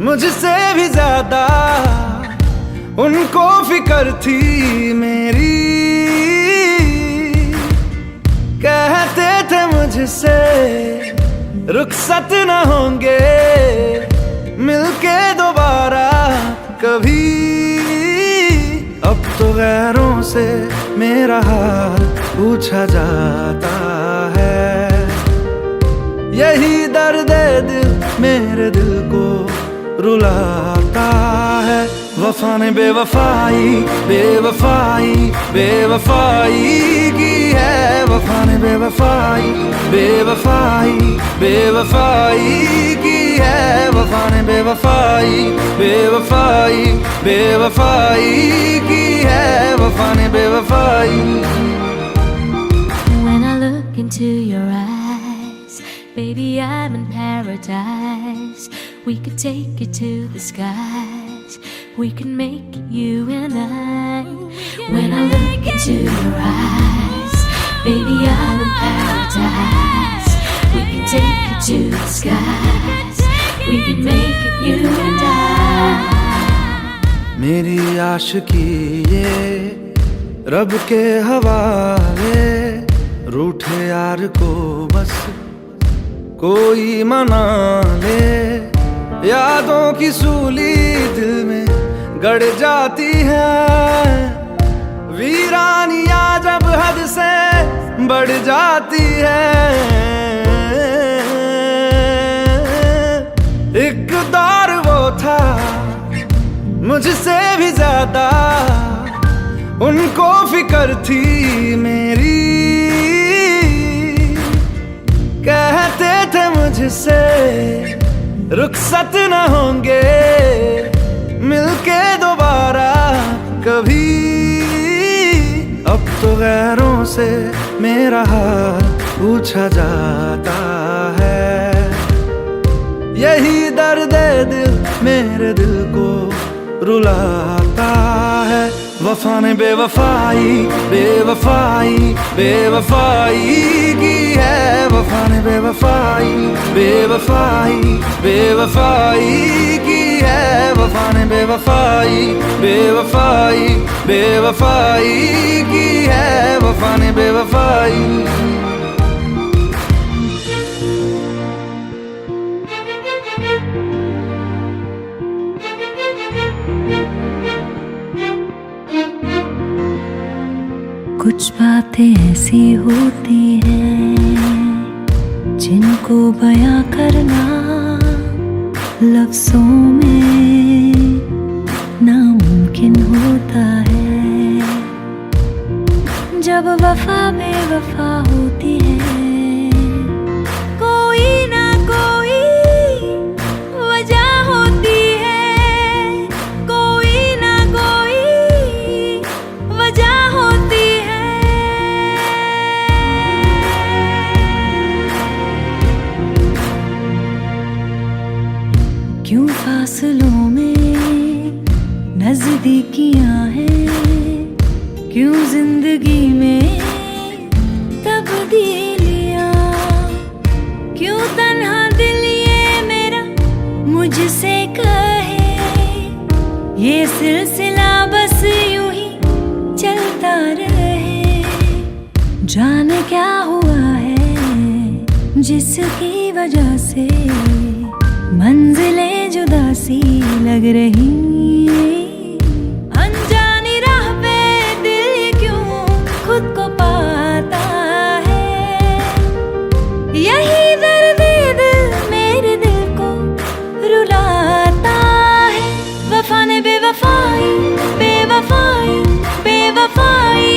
मुझसे भी ज्यादा उनको फिक्र थी मेरी। कहते थे मुझसे रुखसत न होंगे मिलके दोबारा कभी। अब तो गैरों से मेरा हाल पूछा जाता है। यही दर्द दिल मेरे दिल को रुलाता है। वफा ने बेवफाई बेवफाई बेवफाई की है। वफा ने बेवफाई बेवफाई बेवफाई की है। वफा ने बेवफाई बेवफाई बेवफाई की है। वफा ने बेवफाई। When I look into your eyes, baby, I'm in paradise. We could take it to the skies. We can make it you and I. When I look into your eyes, baby, I'm in paradise. We can take it to the skies. We can make it you and I. मेरी आशिकी ये रब के हवाले। रूठे यार को बस कोई मना ले। यादों की सूली दिल में गड़ जाती है। वीरानियां जब हद से बढ़ जाती है। एक दौर वो था मुझसे भी ज्यादा उनको फिक्र थी मेरी। कहते थे मुझसे रुखसत न होंगे मिलके दोबारा कभी। अब तो गैरों से मेरा हाल पूछा जाता है। यही दर्द दिल मेरे दिल को रुलाता है। वफा ने बेवफाई बेवफाई बेवफाई की है। वफा ने बेवफाई बेवफाई बेवफाई की है। वफा ने बेवफाई बेवफाई बेवफाई की है। वफा ने बेवफाई। कुछ बातें ऐसी होती हैं जिनको बयां करना लफ्जों में नामुमकिन होता है। जब वफा बेवफा होती है कोई ना कोई वजह होती है। कोई ना कोई वजह होती है। क्यों फासलों में नजदीकियां हैं। क्यों जिंदगी में तब्दीलियां। क्यों तन्हा दिल ये मेरा मुझसे कहे ये सिलसिला बस यूं ही चलता रहे। जाने क्या हुआ है जिसकी वजह से मंजिलें जुदा सी लग रही। अनजानी राह पे दिल क्यों खुद को पाता है। यही दर्द दिल मेरे दिल को रुलाता है। वफा ने बेवफाई बेवफाई बेवफाई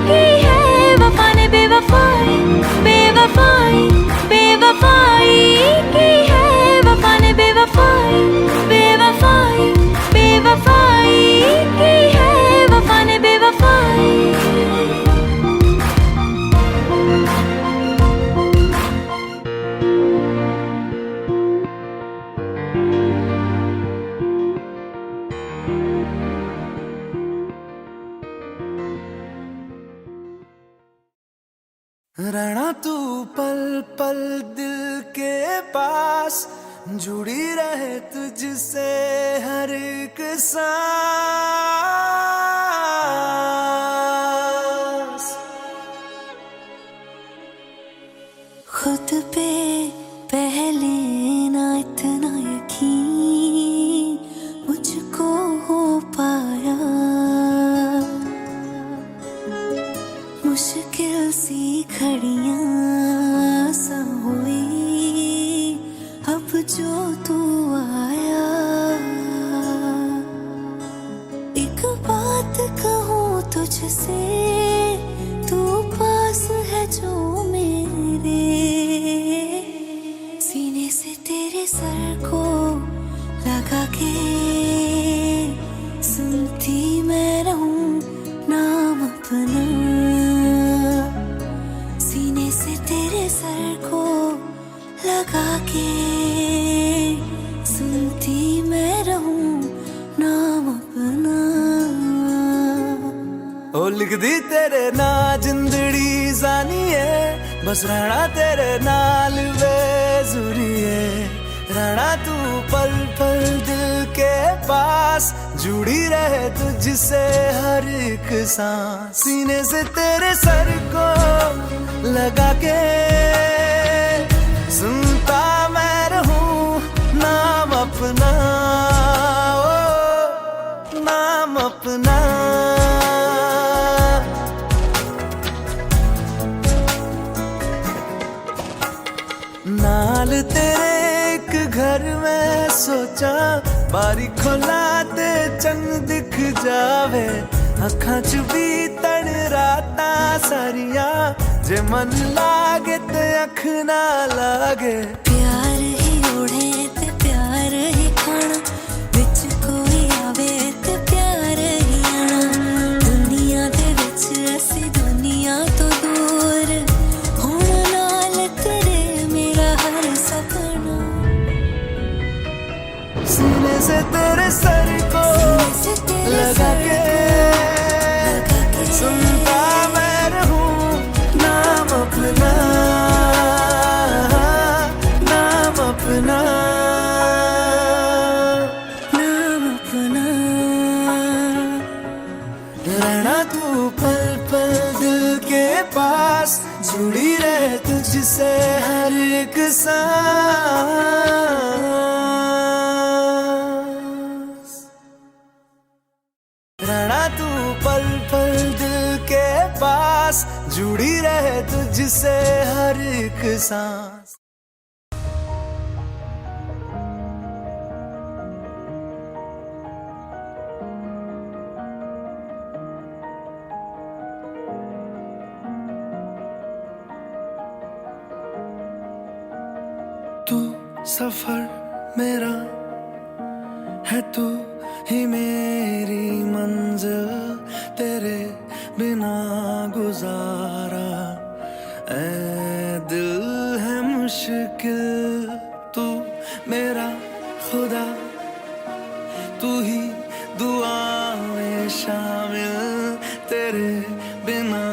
की है। वफा ने बेवफाई बेवफाई बेवफाई की है। वफा ने बेवफाई बेवफाई बेवफाई की है। वफा ने बेवफाई। रहना तू पल पल दिल के पास। जुड़ी रहे तुझसे हर एक सांस। खुद पे पहले ना इतना यकीन मुझको हो पाया, मुश्किल सी घड़ियां सा हुई अब जो तू आया। एक बात कहूँ तुझसे, तू पास है जो मेरे, सीने से तेरे सर को लगा के सुनती मैं रहूं नाम अपना। सीने से तेरे सर को लगा के सुनती मैं रहूं नाम अपना। ओ लिख दी तेरे ना जिंदड़ी जानी है, बस रहना तेरे नाल बेजुरी है। रहना तू पल पल दिल के पास, जुड़ी रहे तुझसे हर एक सांस। सीने से तेरे सर को लगा के सुनता मैं रहूं नाम अपना, ओ नाम अपना। नाल तेरे एक घर में सोचा, बारी खोला ते चंग दिख जावे। अखां च भी तड़ रातां सारियां, जे मन लागे ते अख ना लागे। प्यार ही ओढ़े ते प्यार ही खाना, विच कोई आवे ते प्यार ही आना। दुनिया दे विच असी दुनिया तो दूर, होण नाल तेरे मेरा हर सपना। सीने से तेरे सर को लगा के सुनता मैं रहूं नाम अपना, नाम अपना, नाम अपना। रहना तू पल पल दिल के पास, जुड़ी रहे तुझसे हर एक सांस। रहना तू पल पल दिल के पास, जुड़ी रहे तुझसे हर एक सांस। तू सफर मेरा है, तू ही मेरी मंजिल, तेरे बिना गुजारा ऐ दिल है मुश्किल। तू मेरा खुदा, तू ही दुआ में शामिल, तेरे बिना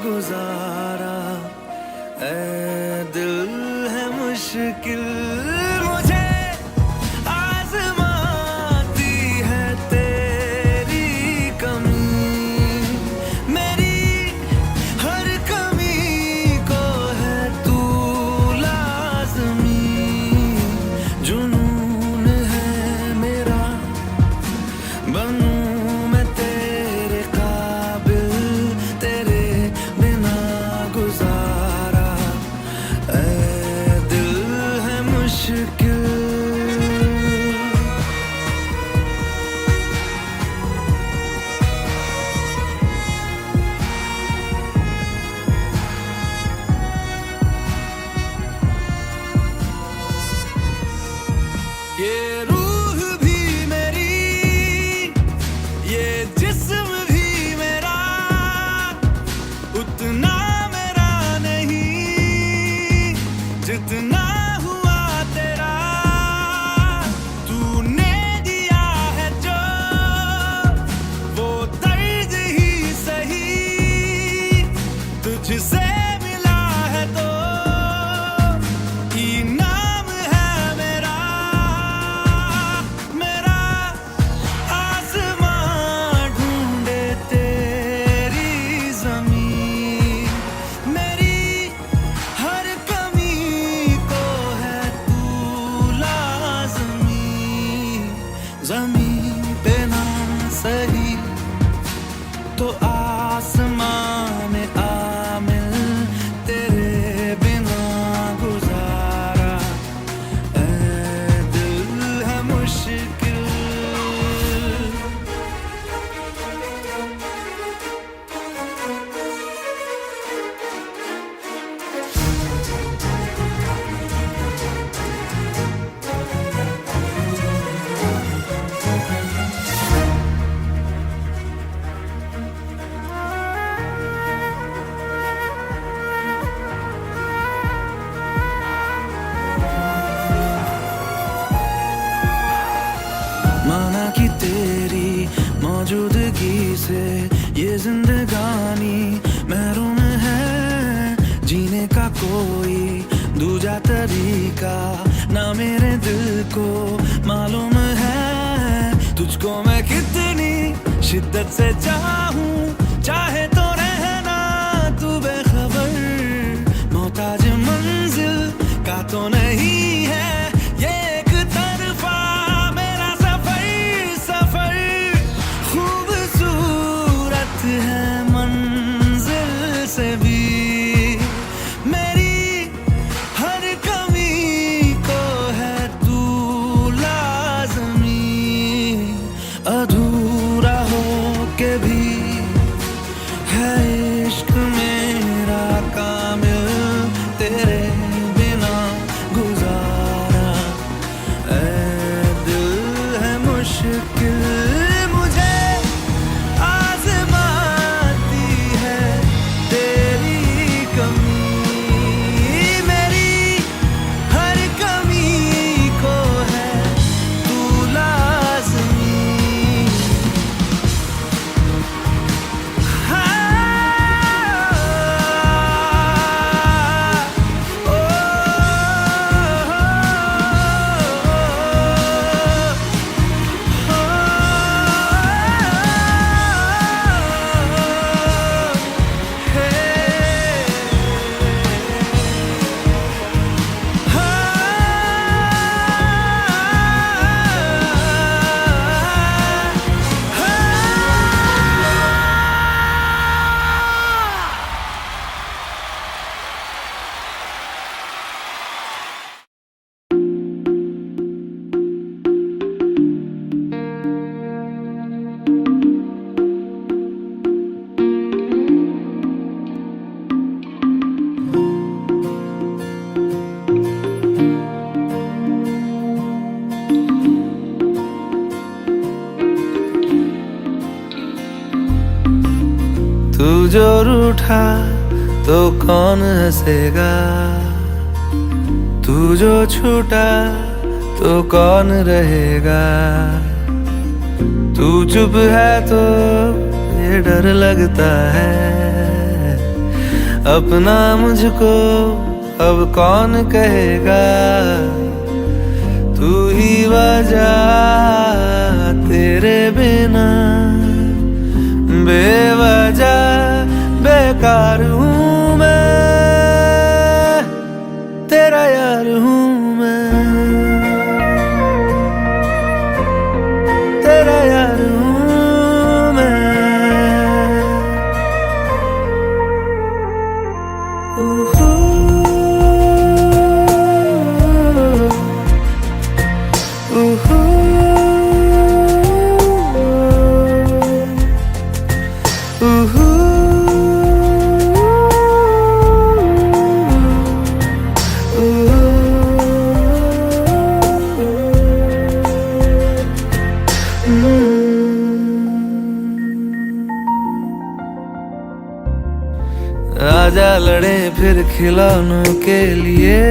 गुजारा ऐ दिल है मुश्किल। मुझे आज़माती है तेरी कमी, मेरी हर कमी को है तू लाज़मी। जुनून है मेरा, बनूं मैं तेरे काबिल, तेरे बिना गुजारा ऐ दिल है मुश्किल। ये रूह भी मेरी, ये जिस्म भी मेरा, उतना मेरा नहीं जितना हुआ तेरा। तूने दिया है जो वो दर्द ही सही, तुझसे मिला है तो इनाम है मेरा। तो आसमान आमिल तेरे बिना गुजारा ऐ दिल है मुश्किल। माना कि तेरी मौजूदगी से ये जिंदगानी महरूम है, जीने का कोई दूजा तरीका ना मेरे दिल को मालूम है। तुझको मैं कितनी शिद्दत से चाहूं, चाहे तो रहना तू बेखबर, मोहताज मंजिल का तो नहीं है ये एक तरफा मेरा सफर। सफर खूबसूरत है मंजिल से भी, मेरी हर कमी को है तू लाज़मी। अधूरा हो के भी है इश्क मेरा कामिल, तेरे बिना गुजारा ऐ दिल है मुश्किल। मुझे आज़माती है तेरी कमी, मेरी हर कमी को है तू लाज़मी। तू जो रूठा तो कौन हंसेगा, तू जो छूटा तो कौन रहेगा। तू चुप है तो ये डर लगता है, अपना मुझको अब कौन कहेगा। तू ही वजह तेरे बिना बेवजह बेकार हूँ मैं, तेरा यार हूँ मैं, तेरा यार हूँ मैं। आजा लड़े फिर खिलौनों के लिए,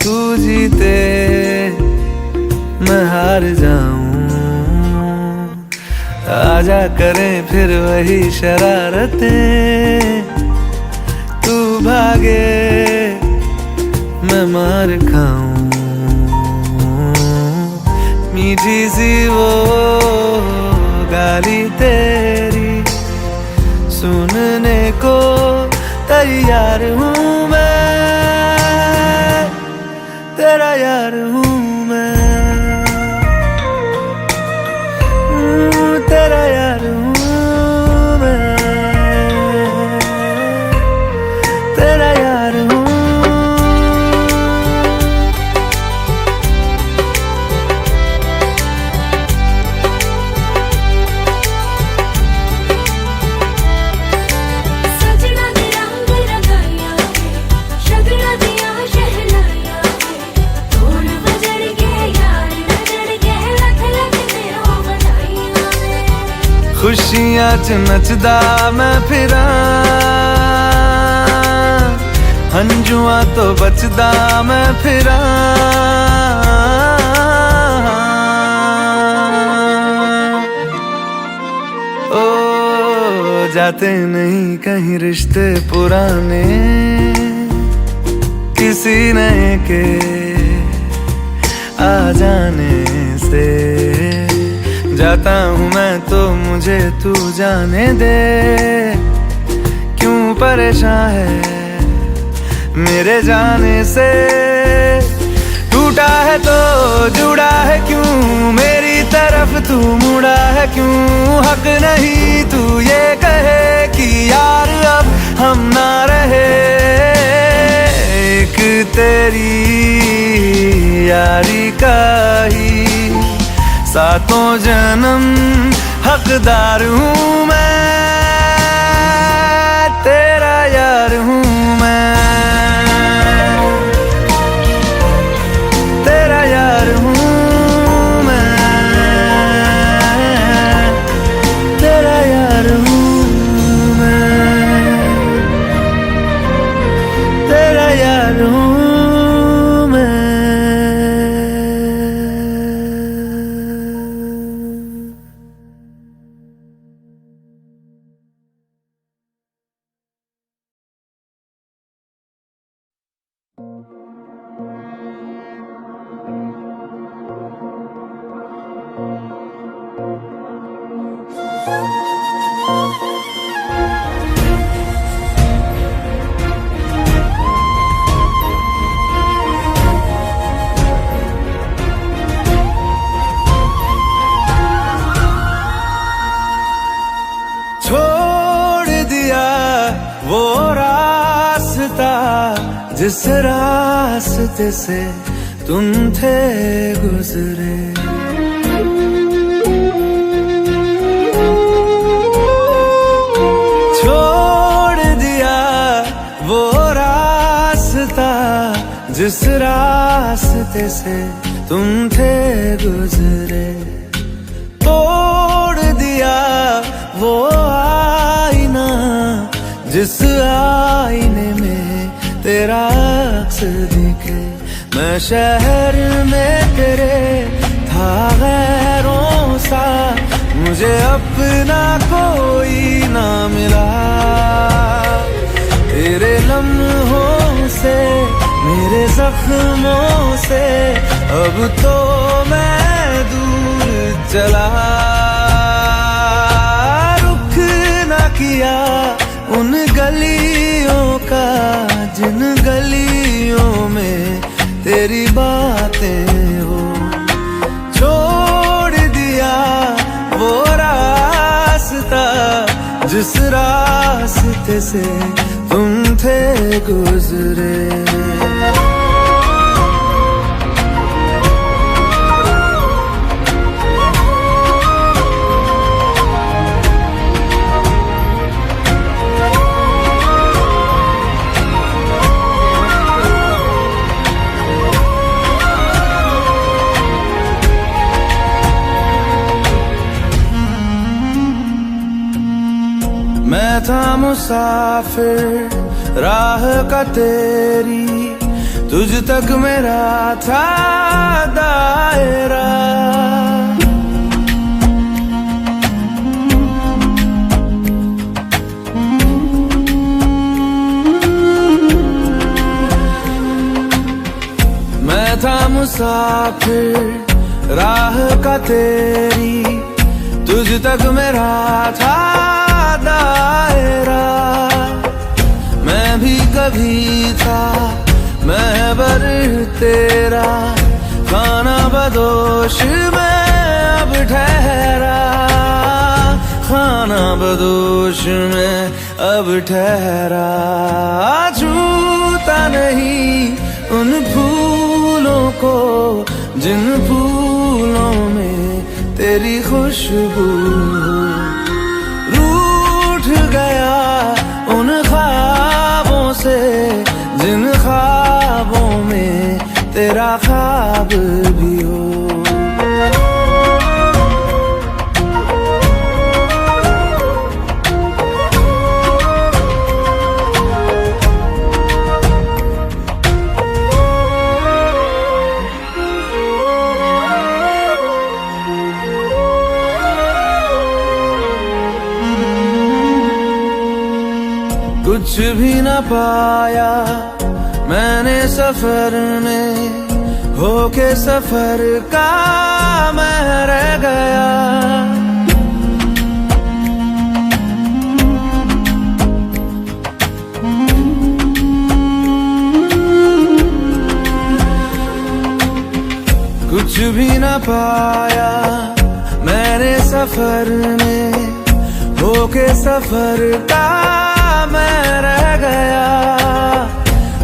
तू जीते मैं हार जाऊं। आजा करें फिर वही शरारतें, तू भागे मैं मार खाऊं। मीठी सी वो गाली तेरी सुनने को तैयार हूँ मैं, तेरा यार हूँ मैं, तेरा यार हूँ। खुशियां च नचदा मैं फिरा, हंजुआं तो बचदा मैं फिरा। ओ जाते नहीं कहीं रिश्ते पुराने, किसी नए के आ जाने से। जाता हूँ मैं तो मुझे तू जाने दे, क्यों परेशान है मेरे जाने से। टूटा है तो जुड़ा है क्यों, मेरी तरफ तू मुड़ा है क्यों। हक नहीं तू ये कहे कि यार अब हम ना रहे, एक तेरी यारी का ही सातों जन्म हकदार हूँ मैं, तेरा यार हूँ मैं, तेरा यार हूँ मैं, तेरा यार हूँ मैं, तेरा यार हूँ। वो रास्ता जिस रास्ते से तुम थे गुजरे, छोड़ दिया वो रास्ता जिस रास्ते से तुम थे गुजरे। तोड़ दिया वो आईना जिस आईने में तेरा अक्स दिखे। मैं शहर में तेरे था गैरों सा, मुझे अपना कोई ना मिला। तेरे लम्हों से मेरे जख्मों से अब तो मैं दूर चला। रुख ना किया उन गलियों का जिन गलियों में तेरी बातें हो। छोड़ दिया वो रास्ता जिस रास्ते से तुम थे गुजरे। मैं था मुसाफिर राह का तेरी, तुझ तक मेरा था दायरा। मैं था मुसाफिर राह का तेरी, तुझ तक मेरा था दायरा। मैं भी कभी था महबर तेरा, खाना बदोश मैं अब ठहरा। खाना बदोश में अब ठहरा। छूता नहीं उन फूलों को जिन फूलों में तेरी खुशबू। रूठ गया उन ख्वाबों से जिन ख्वाबों में तेरा ख्वाब भी हो। कुछ भी न पाया मैंने सफर में, होके सफर का मैं रह गया। कुछ भी न पाया मैंने सफर में, होके सफर का मैं रह गया।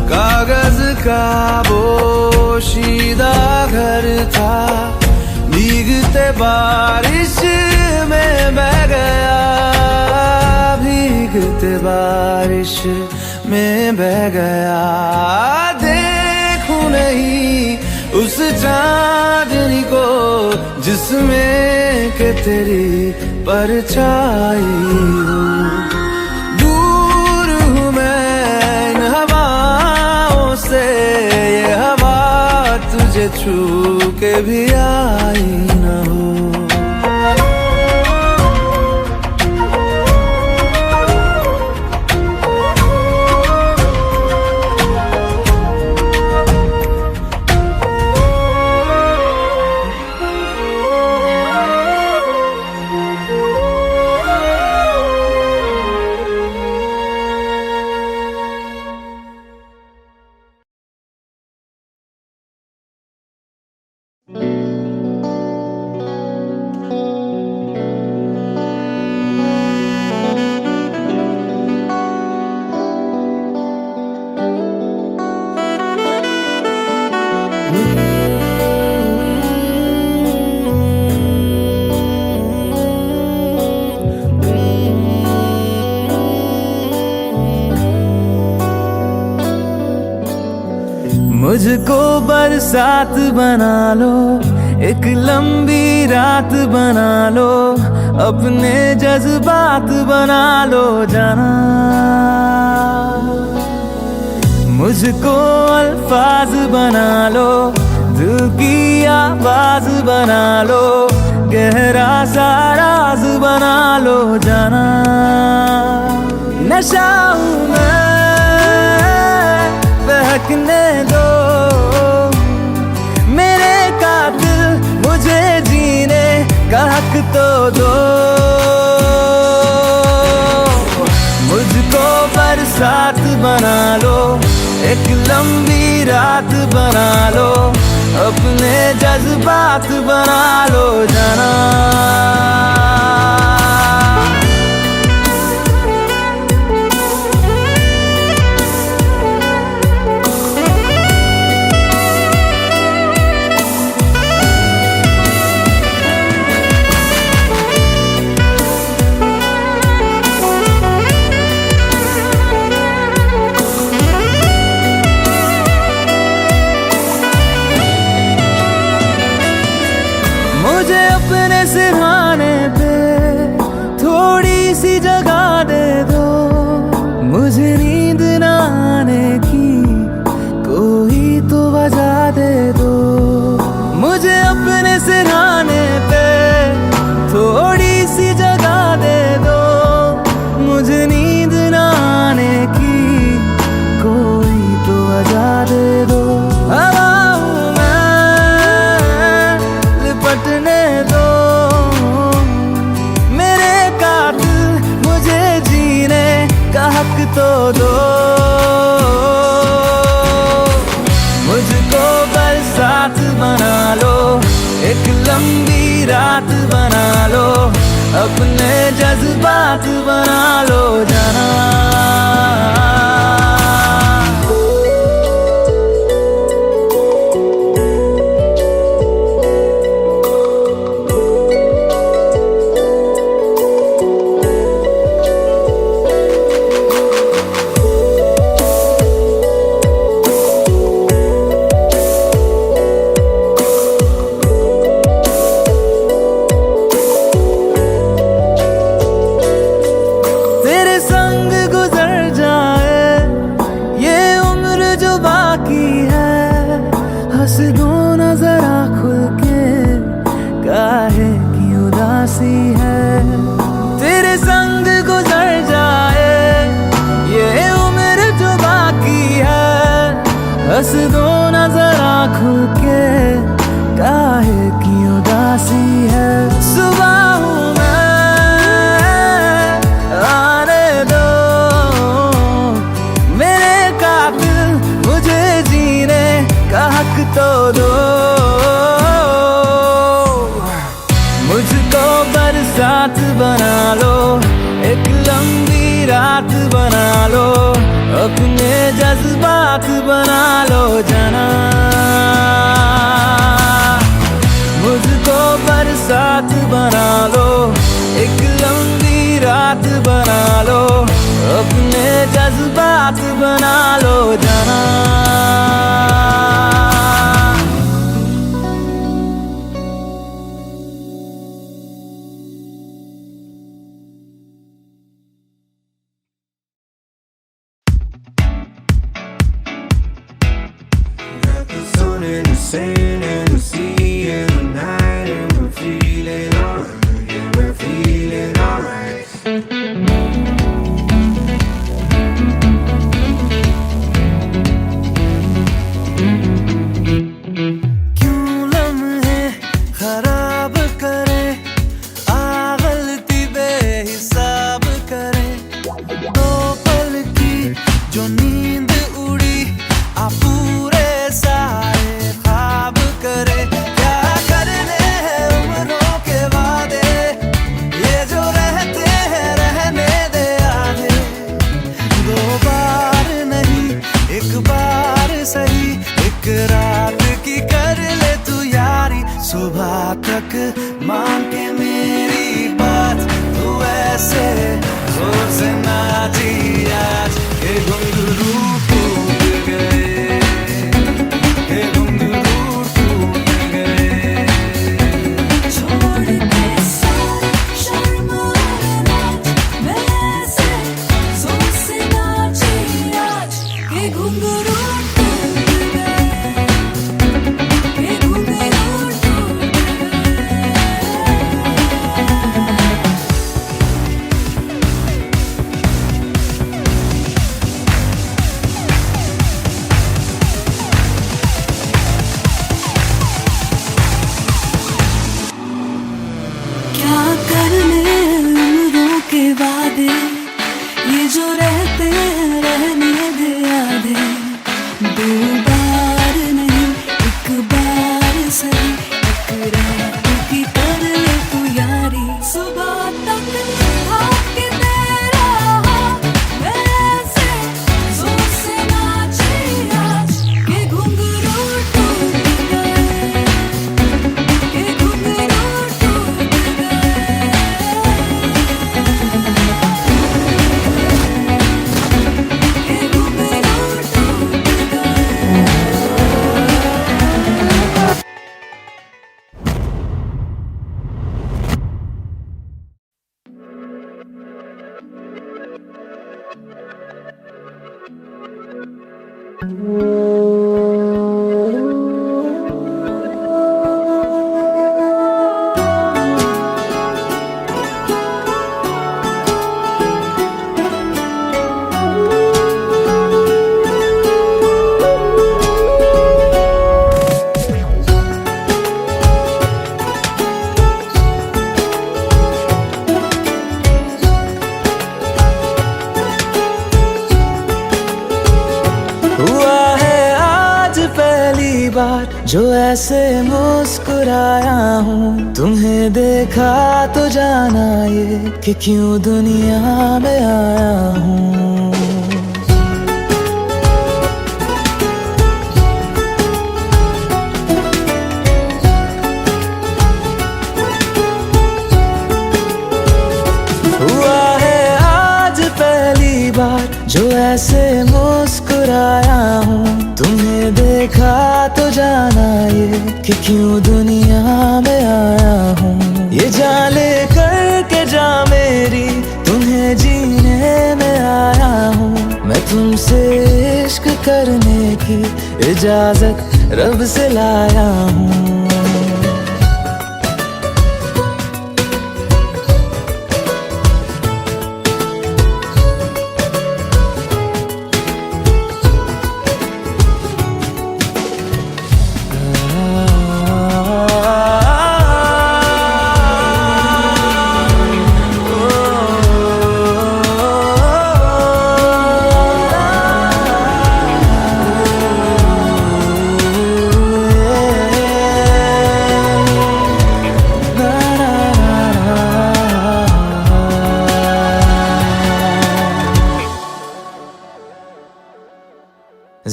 कागज का पोशीदा घर था, भीगते बारिश में बह गया, भीगते बारिश में बह गया। देखूं नहीं उस चांदनी को जिसमें के तेरी परछाई हो। दूर हूँ मैं इन हवाओं से, ये हवा तुझे छू के भी आई न हो। मुझको बरसात बना लो, एक लंबी रात बना लो, अपने जज्बात बना लो जाना। मुझको अल्फाज बना लो, दिल की आवाज बना लो, गहरा सा राज बना लो जाना। नशा हूँ मैं, बहकने दो मेरे कातिल, मुझे जीने का हक तो दो। मुझको बरसात बना लो, एक लंबी रात बना लो, अपने जज्बात बना लो जाना। मुझे अपने सिरहाने पे थोड़ी सी जगह दे दो, मुझे नींद न आने की कोई तो वजह दे दो। मुझे अपने सिरहाने पे थोड़ी सी जगह दे दो, मुझे नींद न आने की कोई तो वजह दे दो। लिपटने दो मेरे कातिल, मुझे जीने का हक तो दो। मुझको बरसात बना लो, एक लंबी रात बना लो, अपने जज्बात बना लो जाना। तेरे संग गुजर लो, अपने जज्बात बना लो जना, मुझको बरसात बना लो, एक लंबी रात बना लो, अपने जज्बात बना लो जना। In the sand and the sea and the night, and we're feeling alright, yeah, we're feeling alright. क्यों लम्हे खराब करे, आ गलती बेहिसाब करे, दो पल की जो नींद उड़ी, आ पूरे सारे ख्वाब करे। क्या करने हैं उम्रों के वादे, ये जो रहते हैं रहने दे आधे, दो बार नहीं एक बार सही, एक रात की कर ले तू यारी, सुबह तक मान के मेरी बात, तू ऐसे जोर से नाची आज के घुंघरू टूट गए, के घुंघरू टूट गए। छोड़ के सारे शर्म और लाज, मैं ऐसे जोर से नाची आज के घुंघरू टूट गए, के घुंघरू टूट गए। क्या करने उम्रों के वादे, ये जो रहते हैं रहने दे आधे, दो बार नहीं एक बार सही, एक रात की कर ले तू यारी, सुबह तक भाग तेरा हाथ, मैं ऐसे जोर से नाची आज के घुंघरू टूट गए, के घुंघरू टूट गए, के घुंघरू टूट गए। हुआ है आज पहली बार जो ऐसे मुस्कुराया हूँ, तुम्हें देखा तो जाना ये कि क्यों दुनिया में आया हूँ। हुआ है आज पहली बार जो ऐसे मुस्कुराया हूँ, तुम्हें देखा तो जाना ये कि क्यों दुनिया में आया हूँ। ये जान ले करके जा मेरी, तुम्हें जीने में आया हूँ, मैं तुमसे इश्क करने की इजाजत रब से लाया हूँ।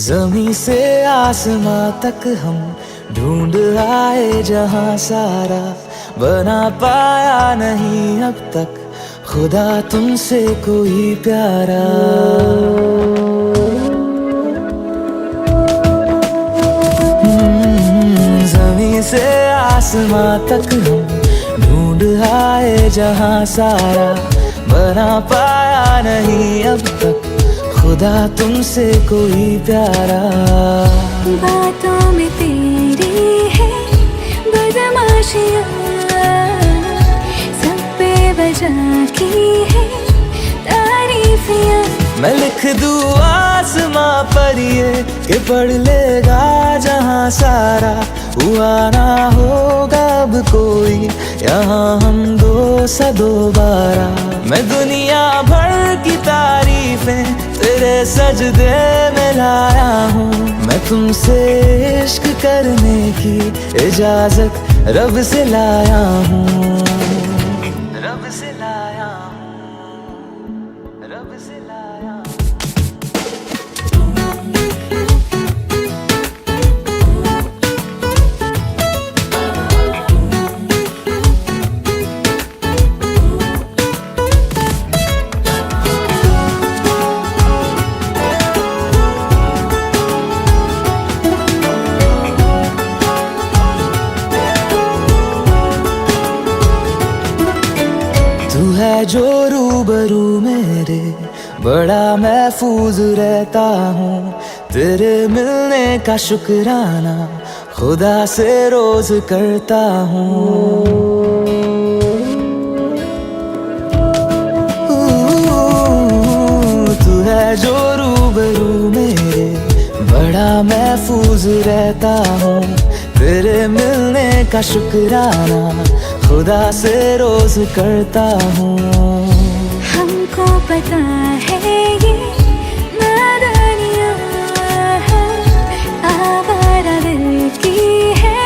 जमीन से आसमां तक हम ढूंढ आए जहां सारा, बना पाया नहीं अब तक खुदा तुमसे कोई प्यारा। जमीन से आसमां तक हम ढूंढ आए जहां सारा, बना पाया नहीं अब तक खुदा तुमसे कोई प्यारा। बातों में तेरी है बदमाशियाँ, सब बेवजह की है तारीफियाँ। मैं लिख दूँ आसमां पर ये कि पढ़ लेगा जहां सारा, हुआ ना होगा अब कोई यहाँ हम दो सा दोबारा। मैं दुनिया भर की तारीफें तेरे सजदे में लाया हूँ, मैं तुमसे इश्क करने की इजाजत रब से लाया हूँ, रब से लाया हूँ, रब से लाया हूँ। तू है जो रूबरू मेरे, बड़ा महफूज रहता हूँ, तेरे मिलने का शुक्राना खुदा से रोज करता हूँ। तू है जो रूबरू मेरे, बड़ा महफूज रहता हूँ, तेरे मिलने का शुक्राना खुदा से रोज करता हूँ। हमको पता है ये नादानियाँ आवारा दिल की है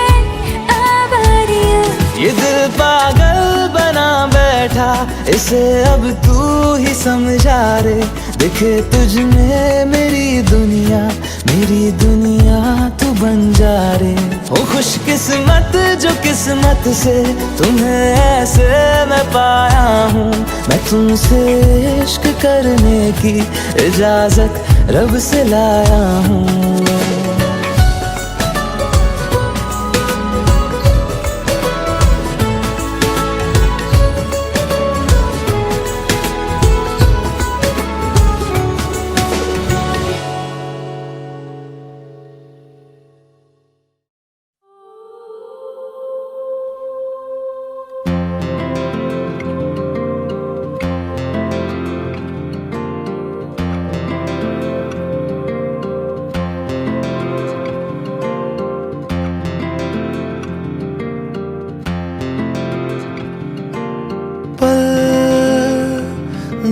आवारियाँ। ये दिल पागल बना बैठा, इसे अब तू ही समझा रे, दिखे तुझ में मेरी दुनिया तू बन जा रे। ओ खुशकिस्मत जो किस्मत से तुम्हें ऐसे मैं पाया हूँ, मैं तुमसे इश्क करने की इजाजत रब से लाया हूँ।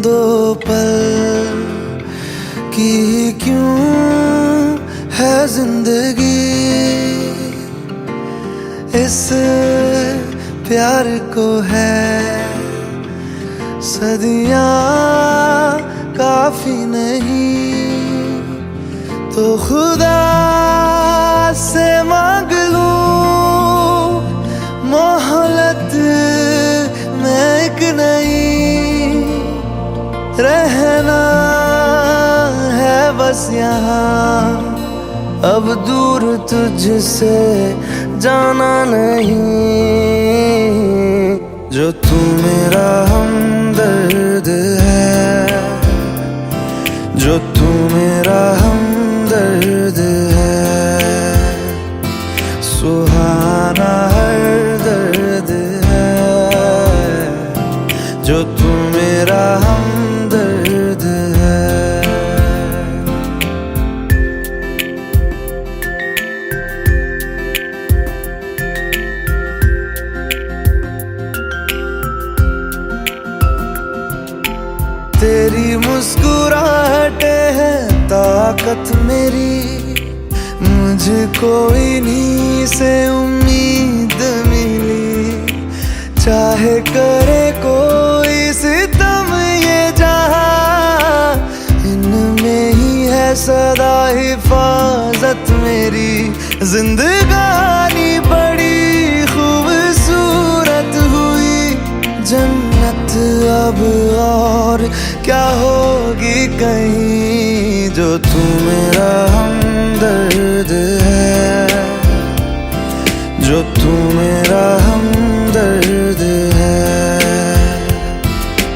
दो पल की क्यों है जिंदगी, इस प्यार को है सदियां काफी नहीं, तो खुदा से मांग लूं मोहलत में एक नई, रहना है बस यहाँ अब दूर तुझसे जाना नहीं। जो तू मेरा हमदर्द है, जो तू मेरा हमदर्द है, सुहाना हर दर्द है, जो तू मेरा हमदर्द है। तेरी मुस्कुराहटे है ताकत मेरी, मुझको इन्हीं से उम्मीद मिली, चाहे करे कोई सितम ये जहां, इनमें ही है सदा हिफाज़त जिंदगानी बड़ी खूबसूरत हुई जन्नत अब और क्या होगी कहीं, जो तू मेरा हमदर्द है, जो तू मेरा हमदर्द है।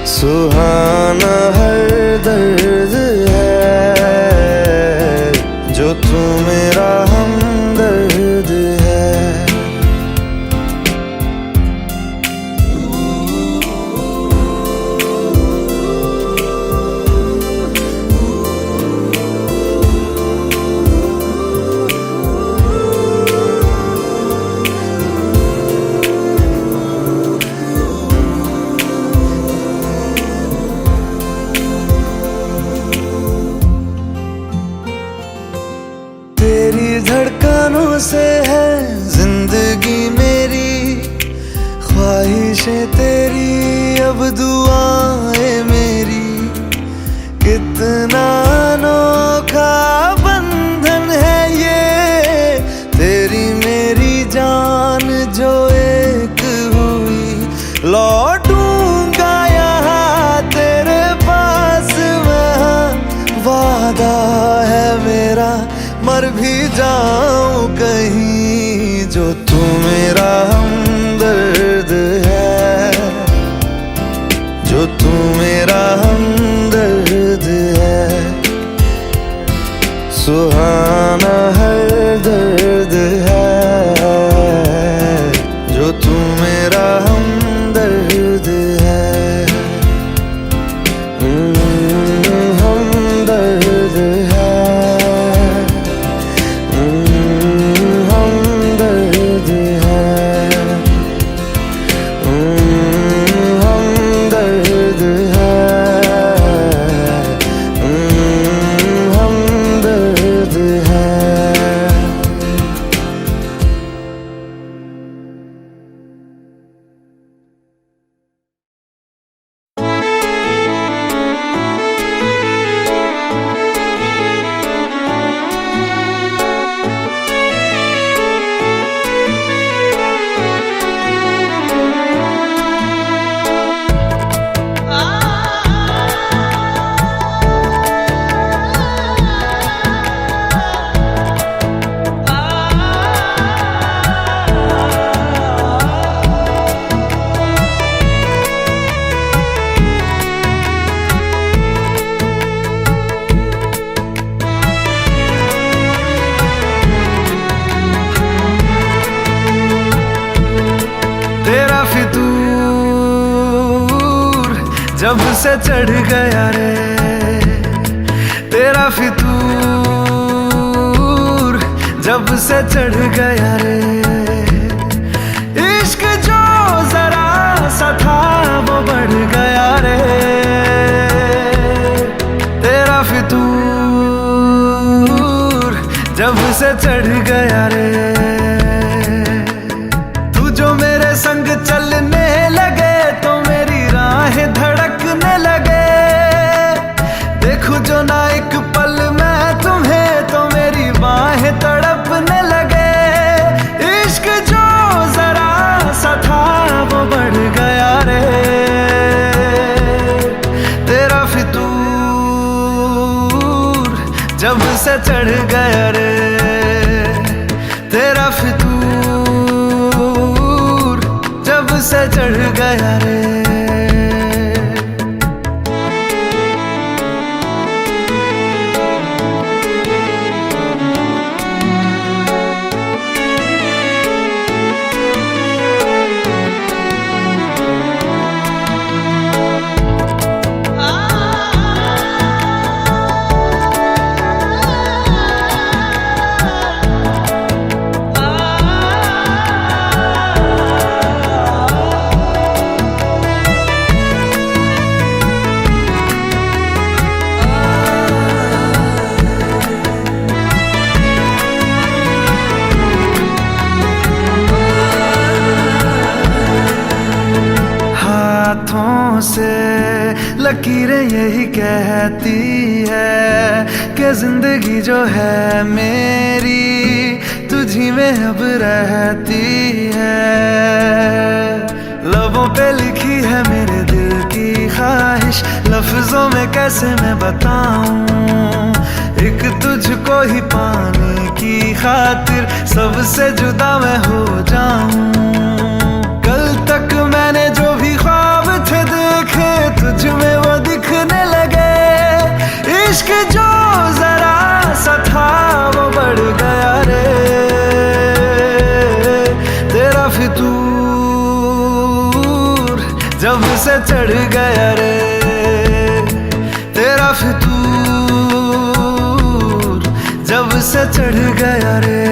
सुहाना हर दर्द है, जो तू मेरा हमदर्द है। तेरी धड़कनों से है जिंदगी मेरी, ख्वाहिशें तेरी अब दुआएं मेरी। कितना अनोखा बंधन है ये, तेरी मेरी जान जो एक हुई। लौटूंगा यहाँ तेरे पास मैं, वादा है मेरा मर भी जाऊं कहीं, जो तू मेरा हमदर्द है, जो तू मेरा हमदर्द है। सुहाना हर दर्द है, जो तू मेरा हमदर्द है। हमदर्द है, हमदर्द है, हमदर्द है, हमदर्द है। तेरा फितूर जब से चढ़ गया रे, तेरा फितूर जब से चढ़ गया रे। इश्क जो जरा सा था वो बढ़ गया रे, तेरा फितूर जब से चढ़ गया रे। जो मेरे संग चलने लगे तो मेरी राहें धड़कने लगे। देखूं जो ना एक पल मैं तुम्हें तो मेरी बाहें तड़पने लगे। इश्क जो जरा सा था वो बढ़ गया रे, तेरा फितूर जब से चढ़ गया रे, तेरा फितूर से चढ़ गया रे। हाथों से लकीरें यही कहती है कि जिंदगी जो है मेरी तुझी में अब रहती है। लबों पे लिखी है मेरे दिल की ख्वाहिश, लफ्जों में कैसे मैं बताऊं। एक तुझको ही पाने की खातिर सबसे जुदा मैं हो जाऊं। कल तक मैंने जो भी ख्वाब थे देखे, तुझ में वो दिखने लगे। इश्क जो जरा सा था वो बढ़ गया रे। तेरा फितूर जब से चढ़ गया रे। तेरा फितूर जब से चढ़ गया रे।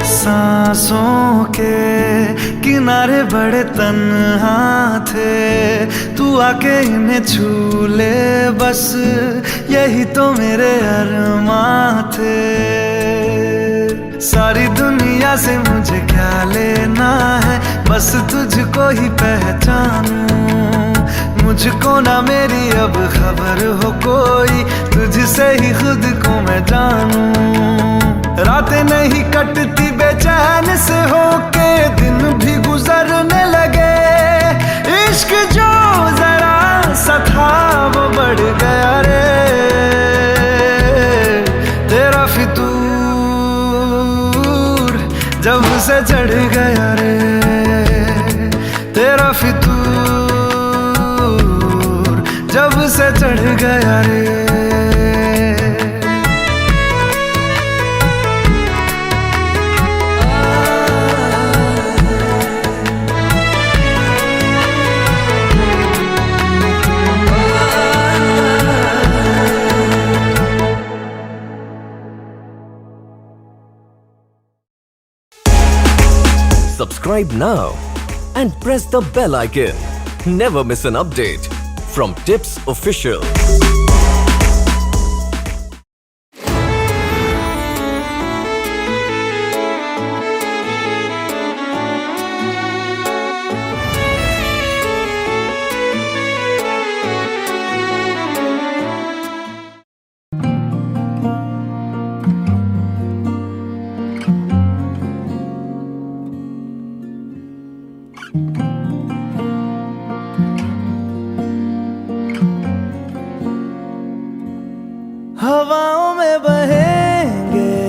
सांसों के किनारे बड़े तन्हा थे, तू आके इन्हें छू ले बस, यही तो मेरे अरमां थे। सारी दुनिया से मुझे क्या लेना है, बस तुझको ही पहचानूं। मुझको ना मेरी अब खबर हो कोई, तुझसे ही खुद को मैं जानूं। रातें नहीं कटती बेचैन से होके, दिन भी गुजरने लगे। इश्क जो जरा सा था वो बढ़ गया रे। तेरा फितूर जब से चढ़ गया रे। तेरा फितूर जब से चढ़ गया रे। Subscribe now and press the bell icon. Never miss an update from Tips Official. हवाओं में बहेंगे,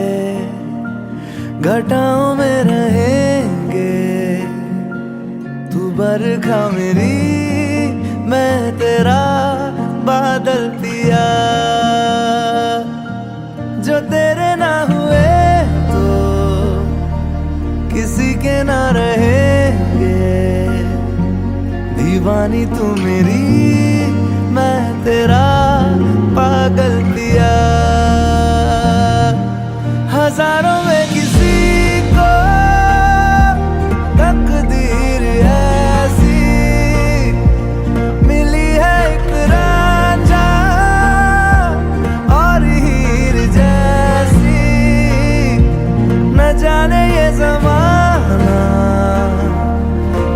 घटाओं में रहेंगे। तू बरखा मेरी, मैं तेरा बादल पिया। जो तेरे ना हुए तो किसी के ना रहेंगे। दीवानी तू मेरी, मैं तेरा पागल पिया। हजारों में किसी को तकदीर ऐसी मिली है, एक रांझा और हीर जैसी। न जाने ये ज़माना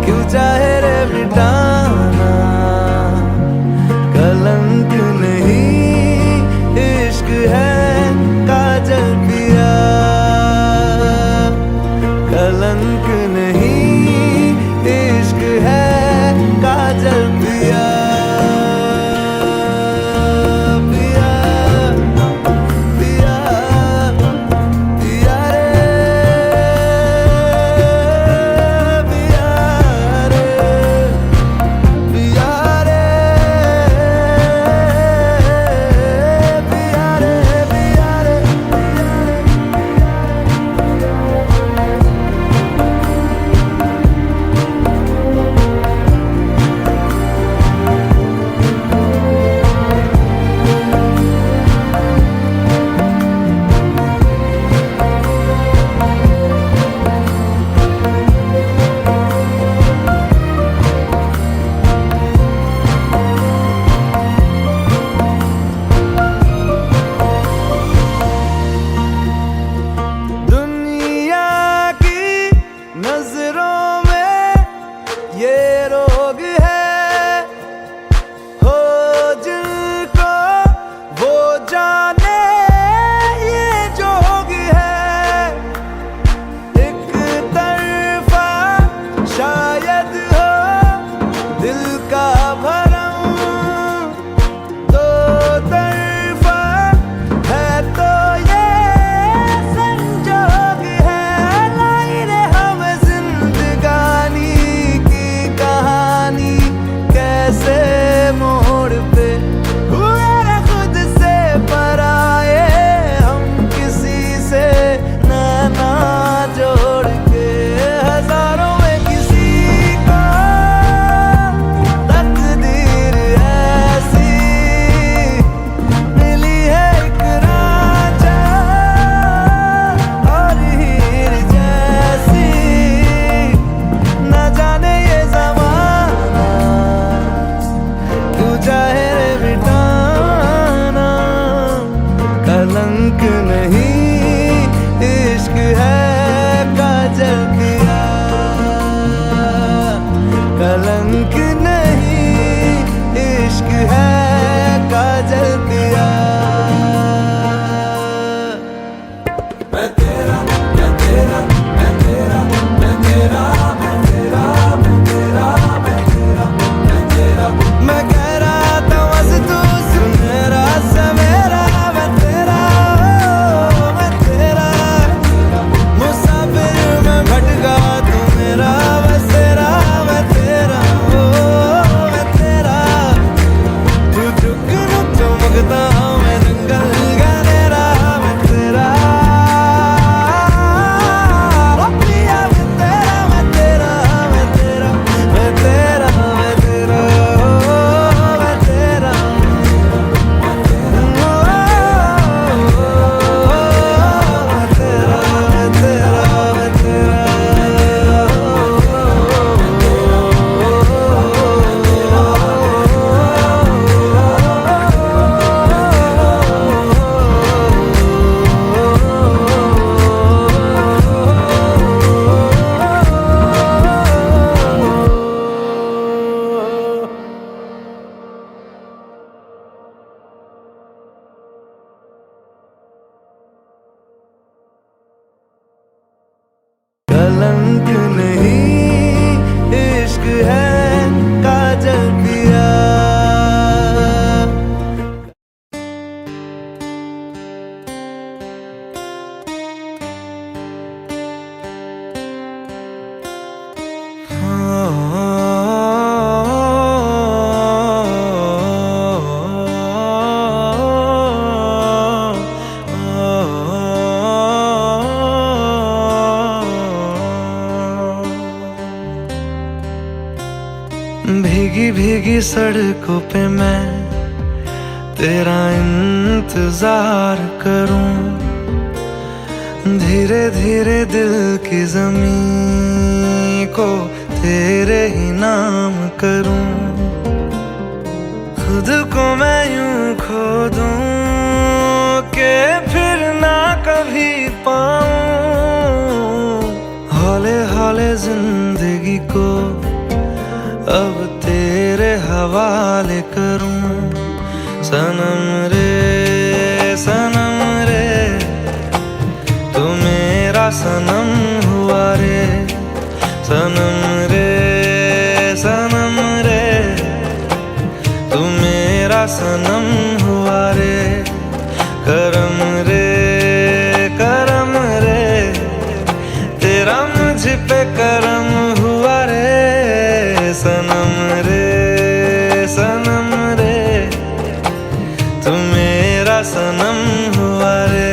क्यों चाहे रे मिटाना। काजल पिया। मैं तेरा मैं तेरा मैं तेरा मैं तेरा मैं तेरा मैं तेरा मैं तेरा मैं तेरा। मैं कह रहा था बस तू सुन मेरा सवेरा। मैं तेरा मैं तेरा मुसाफिर मैं भटका तू मेरा बसेरा। मैं तेरा मैं तेरा तू जुगनू चमकता मैं जंगल गनेरा। मैं तेरा पिया मैं तेरा मैं तेरा मैं तेरा मैं तेरा मैं तेरा मैं तेरा मैं तेरा मैं तेरा। कलंक नहीं इश्क है काजल पिया। भीगी भीगी सड़कों पे मैं तेरा इंतजार करूं। धीरे धीरे दिल की ज़मीं को तेरे ही नाम करूं। खुद को मैं यूं खो दूं कि फिर ना कभी पाऊं। हौले हौले जिंदगी को अब तेरे हवाले करूं। सनम रे तू मेरा सनम हुआ रे। सनम रे तू मेरा सनम हुआ रे। करम रे तेरा मुझ पे करम हुआ रे। सनम रे तू मेरा सनम हुआ रे।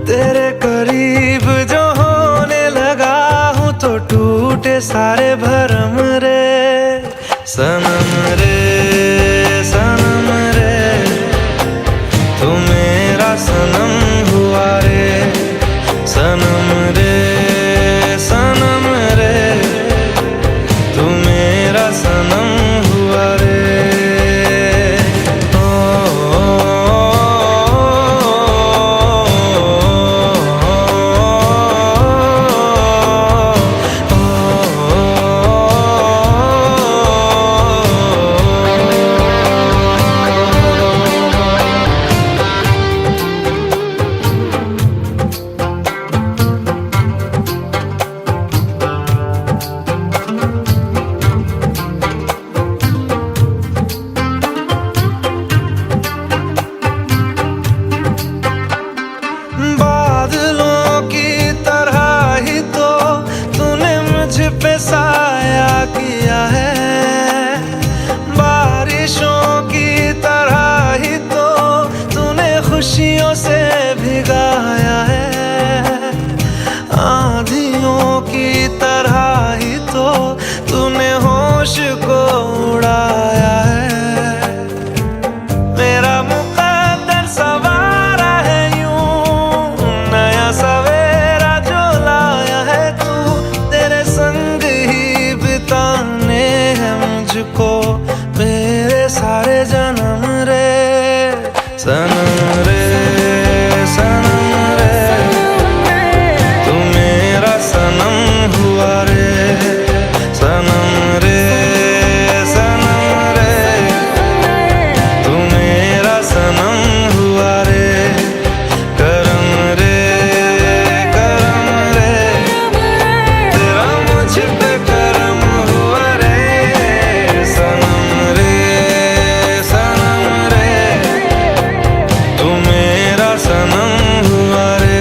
तेरे करीब जो होने लगा हूँ तो टूटे सारे भरम रे। सनम रे तू मेरा सनम हुआ रे। सनम रे तू मेरा सनम हुआ रे। तुझको मेरे सारे जन्म रे सनम रे सनम रे तू मेरा सनम हुआ रे सनम रे सनम रे तू मेरा सनम हुआ रे करम रे तेरा मुझ पे करम हुआ रे सनम रे तू मेरा सनम हुआ रे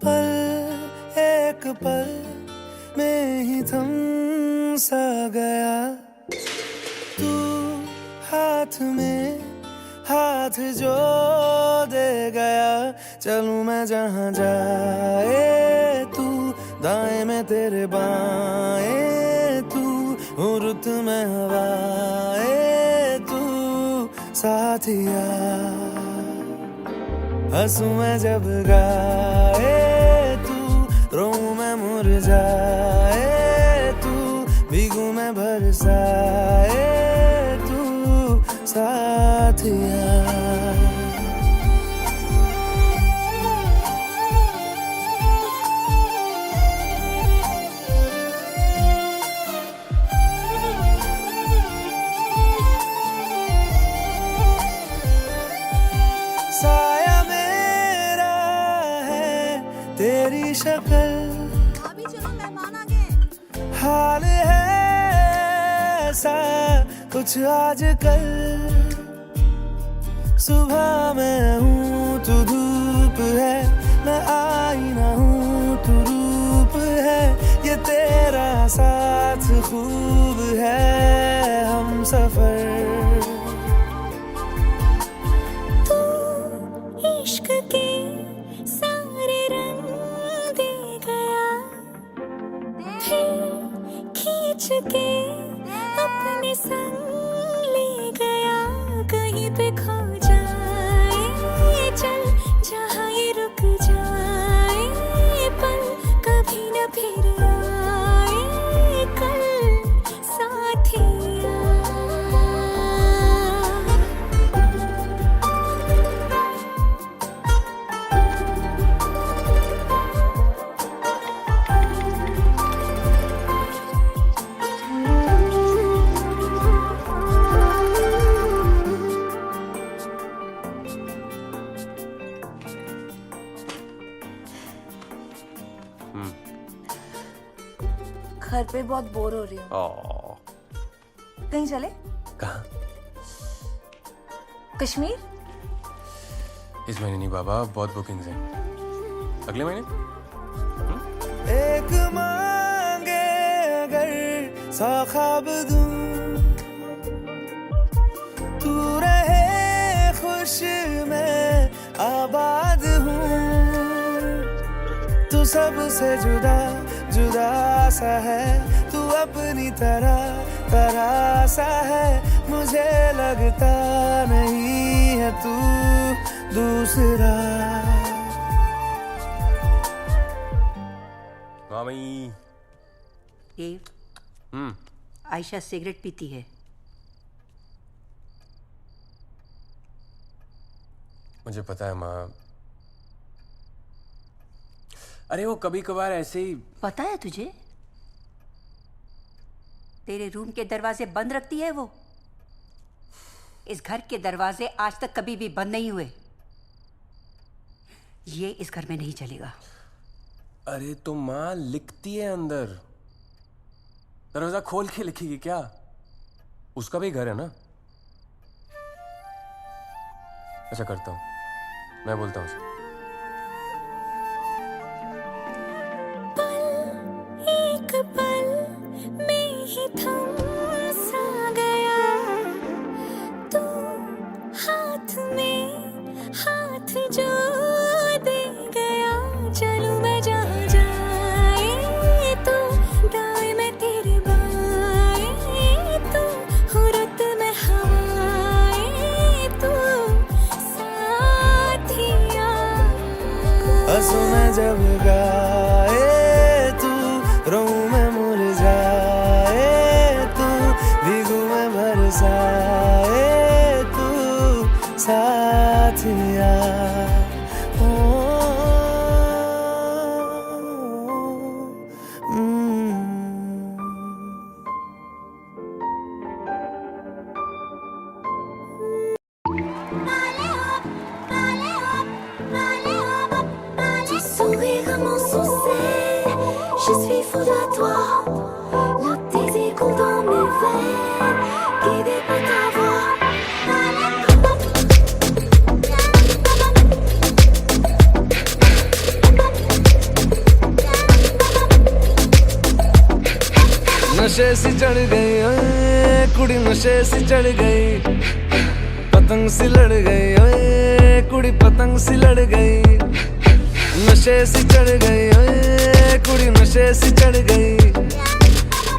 पल एक पल में ही थम सा गया तू हाथ में हाथ जो दे गया चलूं मैं जहां जाए तू दाएं में तेरे बाएं तू हूँ रुत में हवाए तू साथिया हंसूं मैं जब गाए तू रोऊं मैं मुरझाए तू भीगूं मैं बरसाए तू साथिया साया मेरा है तेरी शक्ल अभी चलो मेहमान आ गए। हाल है ऐसा कुछ आजकल सुबह मैं हूँ तू धूप है मैं आईना हूँ तू रूप है ये तेरा साथ खूब है हम सफर इश्क के सारे रंग दे गया फिर खींच के अपने संग ले गया कहीं पे खो जाए चल जहाँ ये रुक जाए पल कभी न फिर आए कल साथिया घर पे बहुत बोर हो रही हूँ। कहीं चले? कहाँ? कश्मीर? इस महीने नहीं बाबा, बहुत बुकिंग्स हैं। अगले महीने? एक मांगे अगर 100 ख्वाब दूं तू रहे खुश मैं आबाद हूँ तू सबसे जुदा जुदा सा है तू अपनी तरह सा है मुझे लगता नहीं है तू दूसरा मामी। देव, आयशा सिगरेट पीती है। मुझे पता है माँ। अरे वो कभी कभार ऐसे ही। पता है तुझे? तेरे रूम के दरवाजे बंद रखती है वो। इस घर के दरवाजे आज तक कभी भी बंद नहीं हुए। ये इस घर में नहीं चलेगा। अरे तो माँ लिखती है अंदर, दरवाजा खोल के लिखेगी क्या? उसका भी घर है ना। अच्छा करता हूँ, मैं बोलता हूँ उसे। हंसू मैं जब गाए तू, रहूं मैं मुरझाए तू, भीगू मैं बरसाए तू, साथिया Tu souris comme un succès, je suis fou de toi. Le désir coule dans mes veines, guidé par ta voix. नशे सी चढ़ गई ओए कुड़ी, नशे सी चढ़ गई, पतंग सी लड़ गई ओए कुड़ी, पतंग सी लड़ गई। नशे सी चढ़ गई ओए कुड़ी, नशे सी चढ़ गई,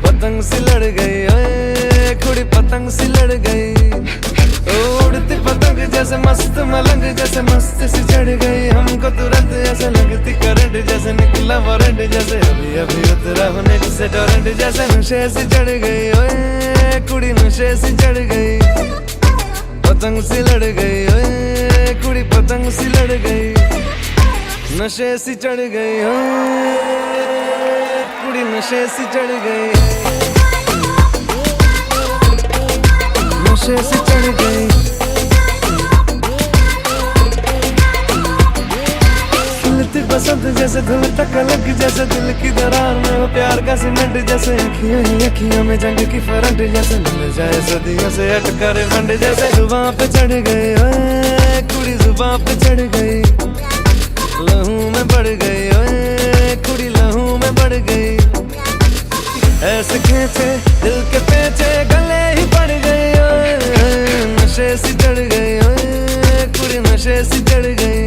पतंग सी लड़ गई ओए कुड़ी, पतंग सी लड़ गई। उड़ती पतंग जैसे मस्त मलंग, जैसे मस्त सी चढ़ गई हमको तुरंत, ऐसे लगती करंट, जैसे निकला वारंट, जैसे अभी अभी उतरा नेट से टोरेंट, जैसे नशे सी चढ़ गई ओए कुड़ी, नशे सी चढ़ गई, पतंग सी लड़ गई ओए कुड़ी, पतंग सी लड़ गई। नशे सी चढ़ गई ओए कुड़ी, नशे सी चढ़ गई, नशे सी चढ़ गई। खिलती बसंत जैसे धुल तक अलग, जैसे दिल की दरार में हो प्यार का सीमेंट, जैसे अखियां ही अखियां में जंग की फरंट, जैसे मिल जाए सदियों से अटका रे फंड, जैसे जुबां पे चढ़ गई ओए कुड़ी, जुबां पे चढ़ गई, लहू में बढ़ गई ओए कुड़ी, लहू में बढ़ गई। ऐसे खींचे दिल के पेचे, गले ही पड़ गई ओए, नशे सी चढ़ गई ओए कुड़ी, नशे सी चढ़ गई,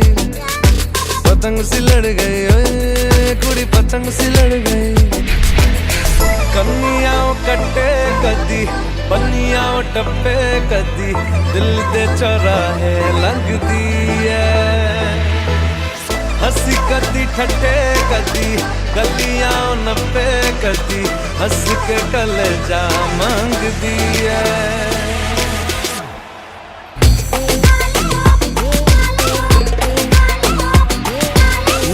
पतंग सी लड़ गई ओए कुड़ी, पतंग सी लड़ गई। कन्नियां कट्टे कदी, बन्नियां टप्पे कदी, दिल दे चौराहे लंघदी है, हंसी कदी ठट्टे कदी, गलियां नप्पे कदी, हंस के कलेजा मांगदी है।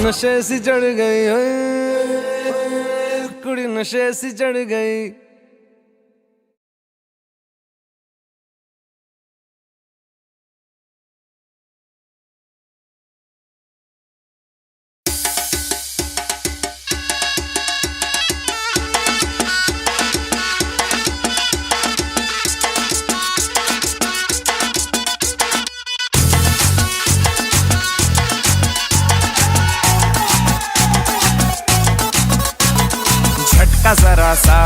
नशे सी चढ़ गई ओए कुड़ी, नशे सी चढ़ गई। जरा सा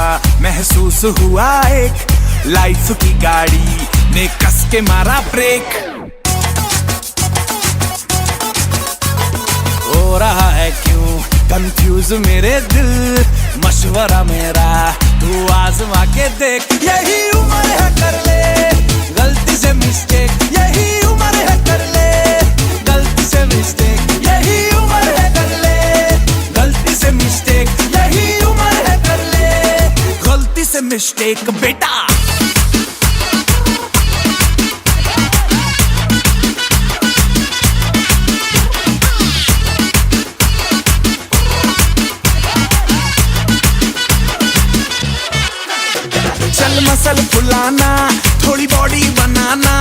महसूस हुआ एक, लाइफ की गाड़ी ने कस के मारा ब्रेक, हो रहा है क्यों कंफ्यूज मेरे दिल, मशवरा मेरा तू आजमा के देख, यही उम्र है कर ले गलती से मिस्टेक, यही उम्र है कर ले गलती से मिस्टेक, यही उम्र है कर ले गलती से मिस्टेक, यही उम्र है कर ले गलती से मिस्टेक बेटा। चल मसल फुलाना, थोड़ी बॉडी बनाना,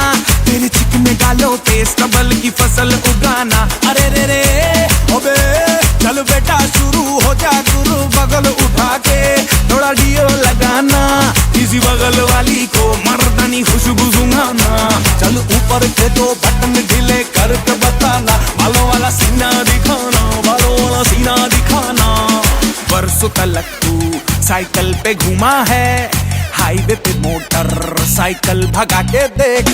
तेरे चिकने गालों पे स्टबल की फसल उगाना, अरे रे रे ओबे चल बेटा शुरू हो जा गुरु, बगल उठा के थोड़ा डियो लगाना, किसी बगल वाली को मर्दानी खुशबू सुंघाना, चल ऊपर के दो बटन ढीले करके बताना, बालों वाला सीना दिखाना, बालों वाला सीना दिखाना। बरसों तलक तू साइकिल पे घूमा है, हाईवे पे मोटर साइकिल भगा के देख,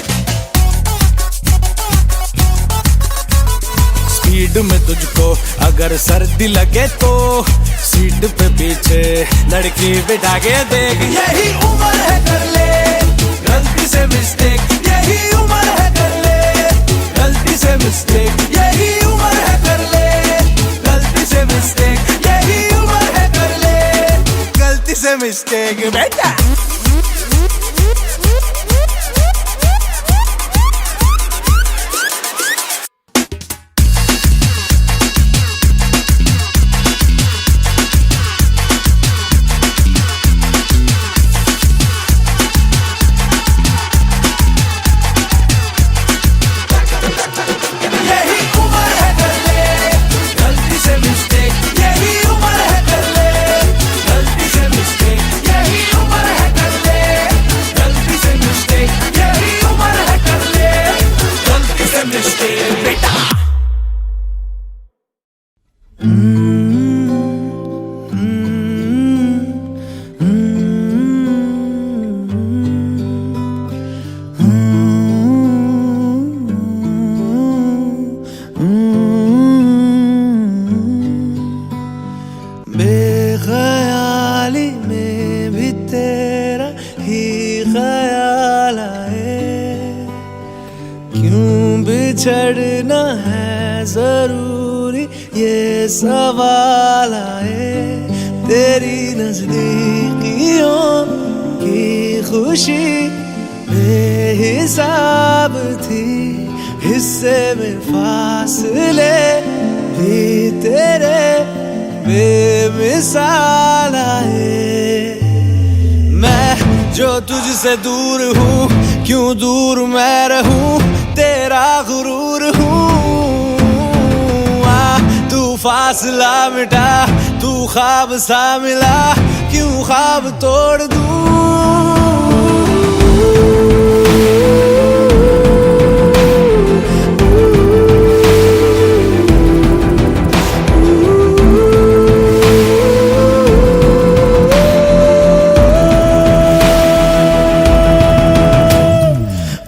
स्पीड में तुझको अगर सर्दी लगे तो सीट पे पीछे लड़की बिठा के देख, यही उम्र है कर ले गलती से मिस्टेक, यही उम्र है कर ले गलती से मिस्टेक, यही उम्र है कर ले मिस्टेक बेटा। बेख्याली में भी तेरा ही ख्याल आए, क्यों बिछड़ना है जरूरी ये सवाल आए। तेरी नजदीकियों की खुशी बेहिसाब थी, हिस्से में फासले भी तेरे बेमिसाल आए। मैं जो तुझसे दूर हूँ, क्यों दूर मैं रहूँ, तेरा गुरूर हूँ। तू फासला मिटा, तू ख्वाब सा मिला, क्यों ख्वाब तोड़ दूँ।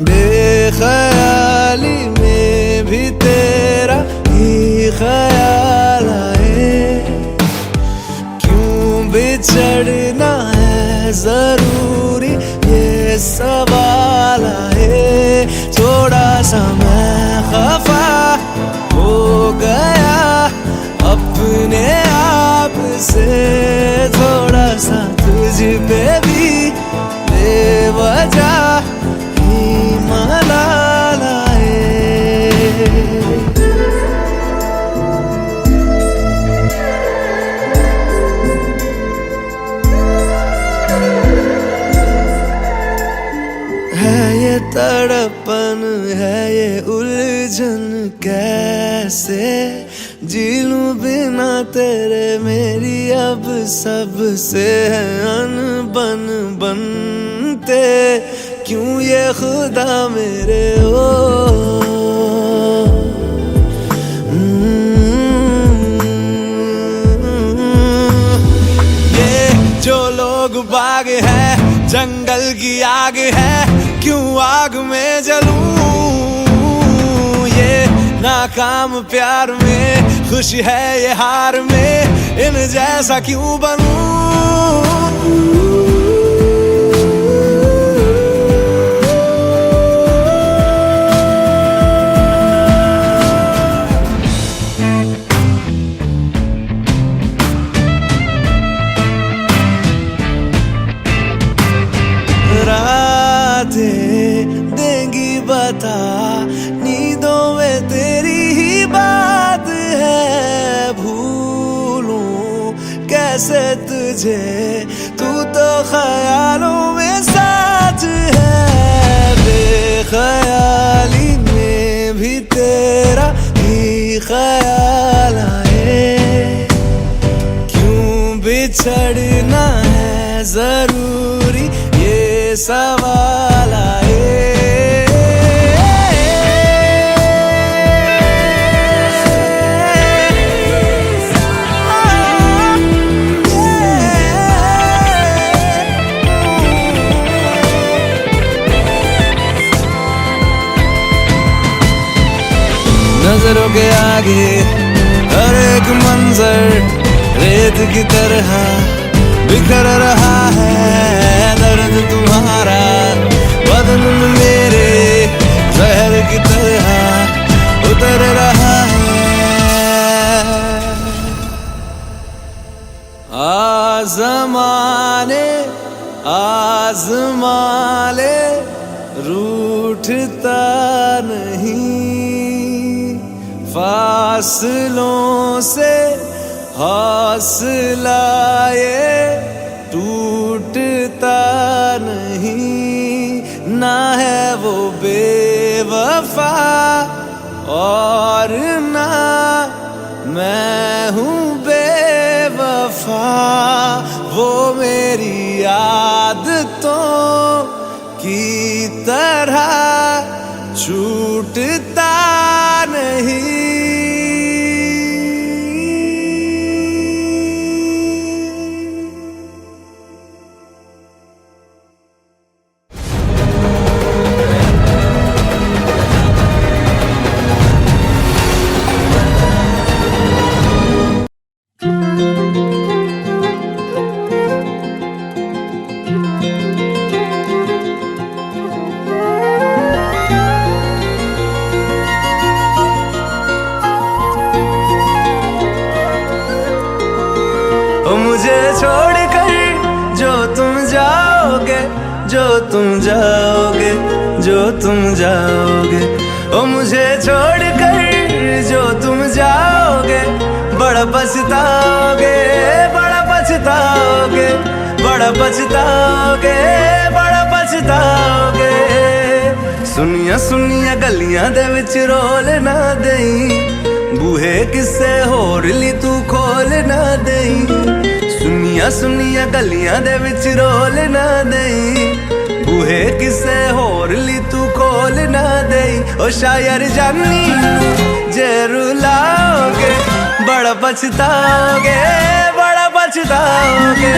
बेख्याली में भी तेरा ही ख्याल आए, क्यों बिछड़ना है जरूरी ये सवाल आए। थोड़ा सा मैं खफा हो गया अपने आप से, थोड़ा सा तुझ पे भी बेवजह मलाल आए। है ये तड़पन, है ये उलझन, कैसे जी लूं बिना तेरे। मेरी अब सबसे है अनबन बनते, क्यों ये खुदा मेरे ओ। ये जो लोग बाग है, जंगल की आग है, क्यों आग में जलूं। ये नाकाम प्यार में, खुश है ये हार में, इन जैसा क्यों बनूं। देंगी बता, नींदों में तेरी ही बात है। भूलूं कैसे तुझे, तू तो ख्यालों में साथ है। बेख्याली में भी तेरा ही ख्याल आए, क्यों बिछड़ना है जरूरी ये सवाल आए। नजरों के आगे हर एक मंजर रेत की तरह बिखर रहा है। दर्द तुम्हारा बदन में मेरे जहर की तरह उतर रहा है। ज़माने आजमा ले रूठता नहीं, फासलों से हौसला ये टूटता नहीं, ना है वो बेवफा और ना मैं हूँ बेवफा, वो मेरी आदतों की तरह छूटता नहीं। मुझे छोड़कर जो तुम जाओगे, जो तुम जाओगे, जो तुम जाओगे, ओ मुझे छोड़कर जो तुम जाओगे, बड़ा पछताओगे, बड़ा पछताओगे, बड़ा पछताओगे, बड़ा पछताओगे। सुनिया सुनिया गलियां दे विच रोल ना देई, बूहे किसे होर ली तू खोल ना देई, सुनिया सुनिया गलियां दे विच रोल ना देई, बूहे किसे होर ली तू खोल ना देई। ओ शायर जानी जे रुलाओगे, बड़ा पछताओगे, बड़ा पछताओगे।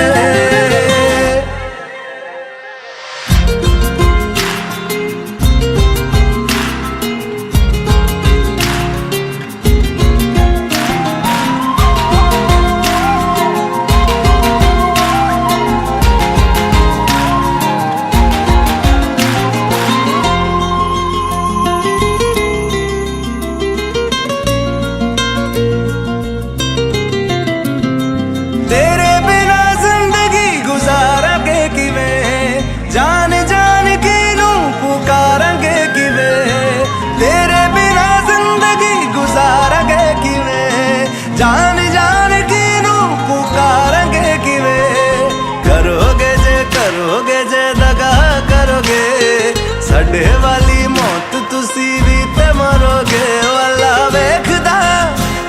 जान जान की नू पुकारेंगे किवे, करोगे जे दगा करोगे, साडे वाली मौत तुसी भी ते मरोगे। वाला वेखदा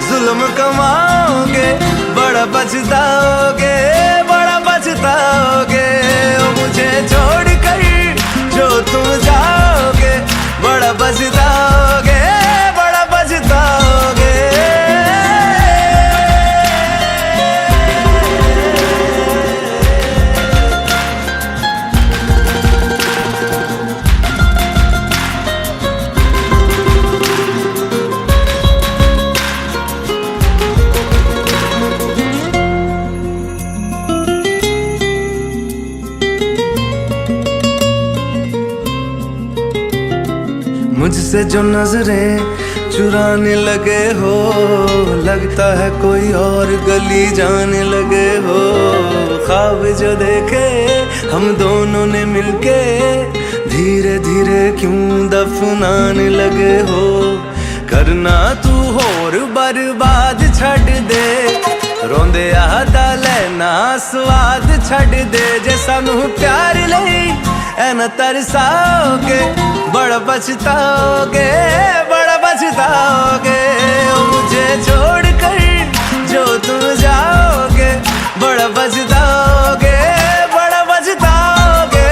जुल्म कमाओगे, बड़ा पछताओगे, बड़ा पछताओगे। ओ मुझे छोड़ कर जो तुम जाओगे, बड़ा पछताओगे, बड़ा पछताओगे। मुझसे जो नजरें चुराने लगे हो, लगता है कोई और गली जाने लगे हो। ख्वाब जो देखे हम दोनों ने मिलके, धीरे धीरे क्यों दफनाने लगे हो। करना तू होर बर्बाद छड़ दे, रोंदे आदा लेना स्वाद छड़ दे। जे सानू प्यार लई ऐना तरसाओगे, बड़ा पछताओगे, बड़ा पछताओगे। ओ मुझे छोड़ कर जो तुम जाओगे, बड़ा पछताओगे, बड़ा पछताओगे।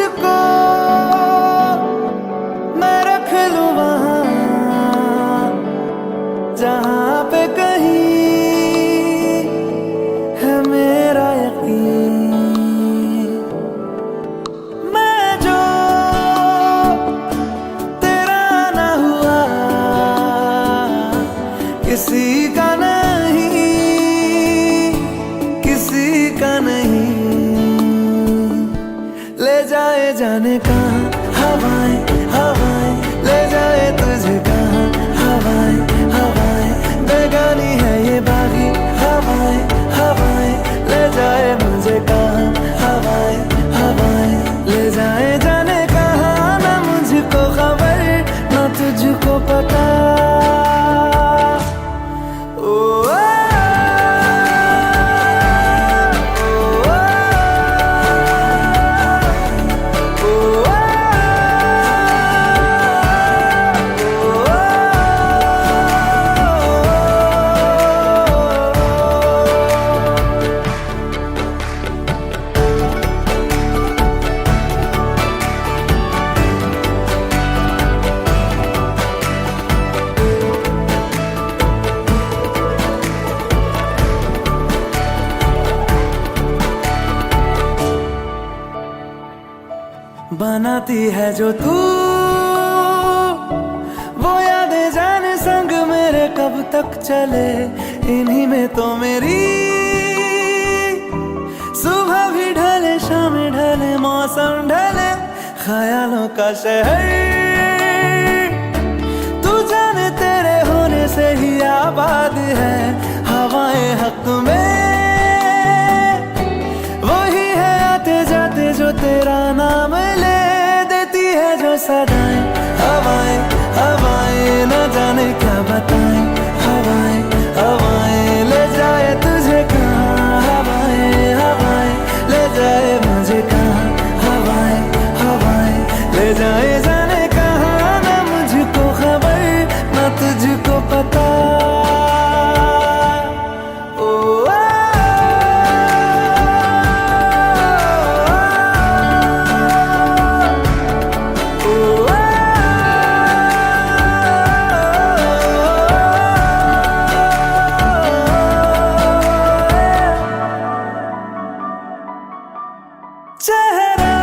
तुझको मैं रख लूं वहां जहां पे कहीं है मेरा यकीन। मैं जो तेरा ना हुआ किसी का नहीं, किसी का नहीं। ले जाए जाने कहाँ हवाएं हवाएं, ले जाए तुझे कहाँ हवाएं हवाएं। बेगानी है ये बागी हवाएं हवाएं, ले जाए मुझे कहाँ हवाएं हवाएं। ले जाए जाने कहाँ, ना मुझको खबर ना तुझको पता। ओ बनाती है जो तू वो यादें जाने संग मेरे कब तक चले। इन्हीं में तो मेरी सुबह भी ढले शाम ढले मौसम ढले। ख्यालों का शहर तू जाने तेरे होने से ही आबाद है। हवाएं हक में वही है आते जाते जो तेरा नाम ले देती है जो सदाएं। हवाएं हवाएं न जाने क्या बताएं। हवाएं हवाएं ले जाए तुझे कहाँ हवाएं हवाएं, ले जाए मुझे कहाँ हवाएं हवाएं। ले जाए जाने कहाँ, ना मुझको खबर ना तुझको पता। चेहरा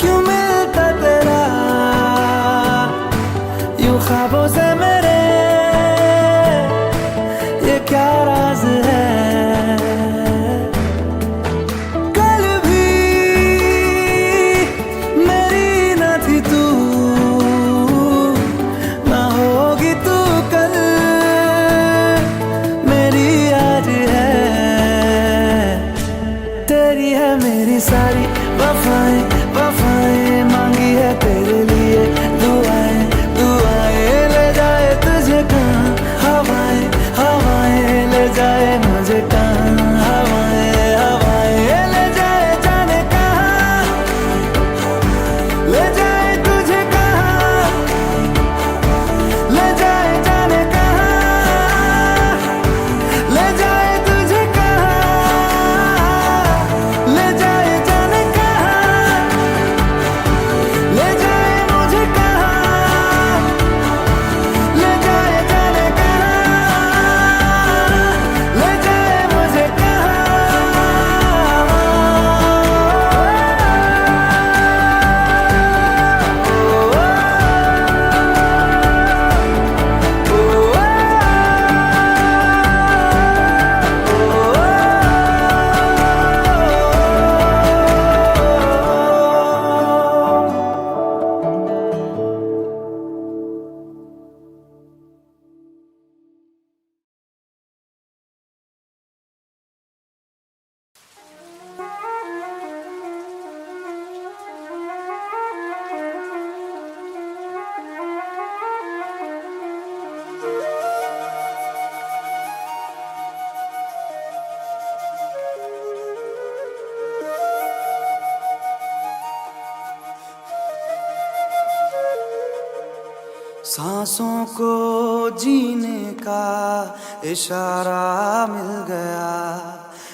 क्यों मिलता तेरा यूं ख्वाबों से मेरे, ये क्या राज है। कल भी मेरी न थी तू, ना होगी तू कल मेरी आज है। तेरी है मेरी सारी वफाएं वफाएं, मांगी है तेरे लिए दुआएं दुआएं। ले जाए तुझे कहाँ हवाएं हवाएं, ले जाए मुझे कहाँ हवाएं हवाएं। ले जाए जाने कहाँ, ले जाए तुझे कहाँ, ले जाए जाने कहाँ, ले जाए तुझे कहाँ, ले जाए जाने कहाँ, ले जाए मुझे कहाँ, ले जाए जाने कहाँ, ले जाए मुझे सांसों को जीने का इशारा मिल गया,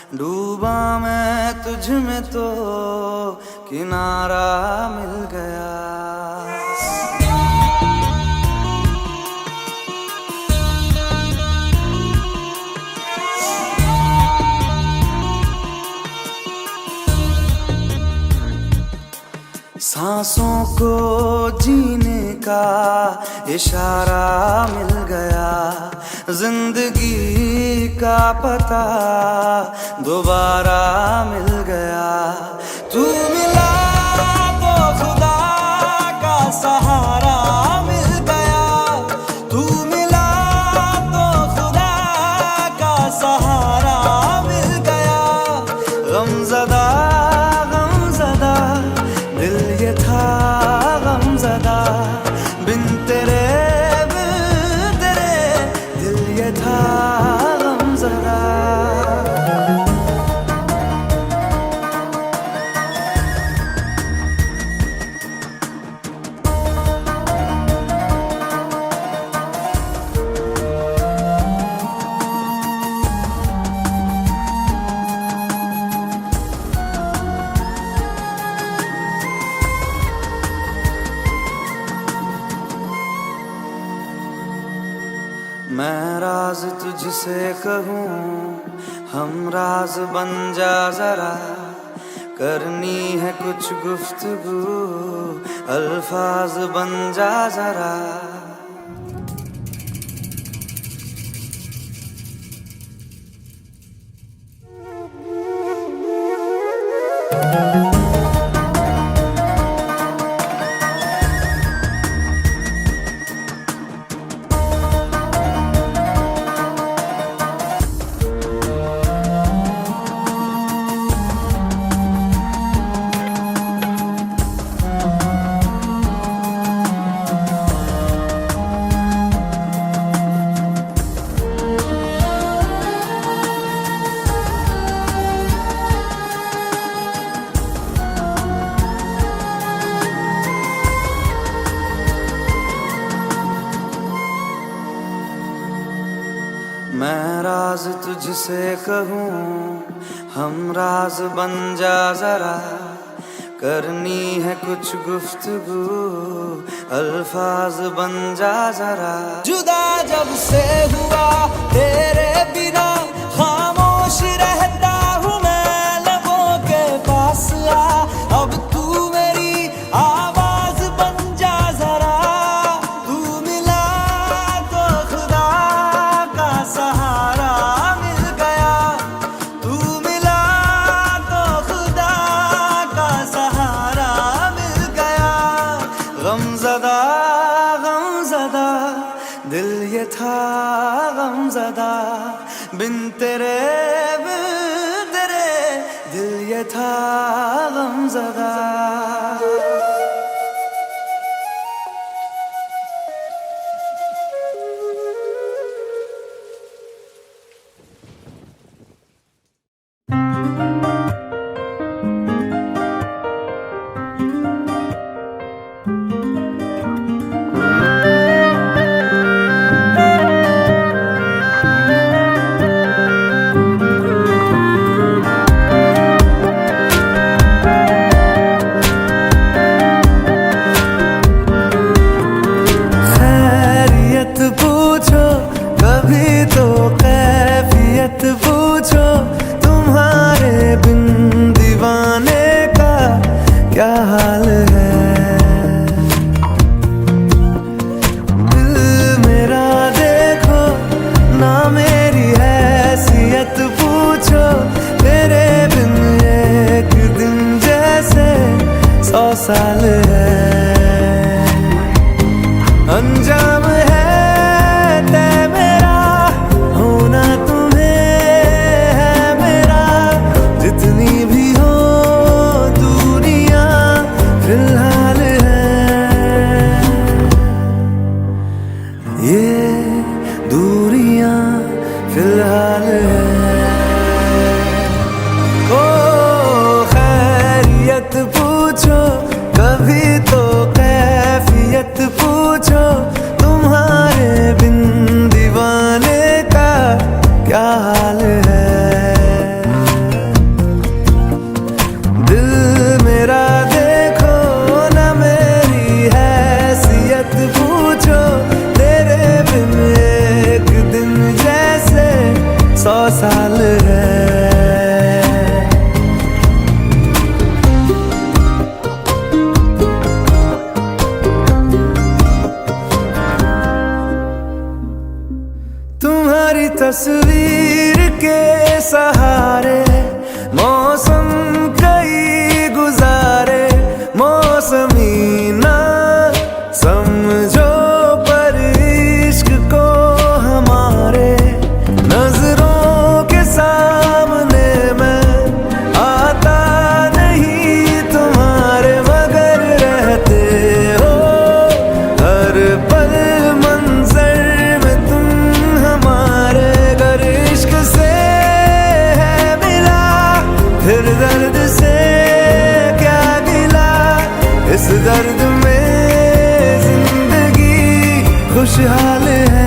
डूबा मैं तुझ में तो किनारा मिल गया। सांसों को जीने का इशारा मिल गया। जिंदगी का पता दोबारा मिल गया। तू मिला तो खुदा का सहारा मिल गया। तू मिला तो खुदा का सहारा मिल गया। गमज़दा गमज़दा दिल ये था गमज़दा, बिन तेरे दिल ये था गमज़दा। मैं राज तुझसे कहूँ, हम राज बन जा जरा। करनी है कुछ गुफ्तगू, अल्फाज बन जा जरा। मैं राज तुझसे कहूँ, हम राज बन जा जरा। करनी है कुछ गुफ्तगू, अल्फाज बन जा जरा। जुदा जब से हुआ तेरे बिना, खामोश रहता हूँ मैं लबों के पास आ। अब तू मेरी आवाज बन जा जरा। तू मिला तो खुदा का सहारा मिल गया। तू मिला तो खुदा का सहारा मिल गया। गमज़दा गमज़दा दिल ये था गमज़दा, बिन तेरे दिल ये था गमज़दा। तस्वीर के सहारे मौसम कई गुजारे, मौसमी ना समझो पर इश्क को हमारे। नजरों के सामने मैं आता नहीं तुम्हारे, मगर रहते हो हर पल मंजर में तुम हमारे। अगर इश्क से है मिला फिर दर्द से क्या गिला, इस दर्द में जिंदगी खुशहाल है।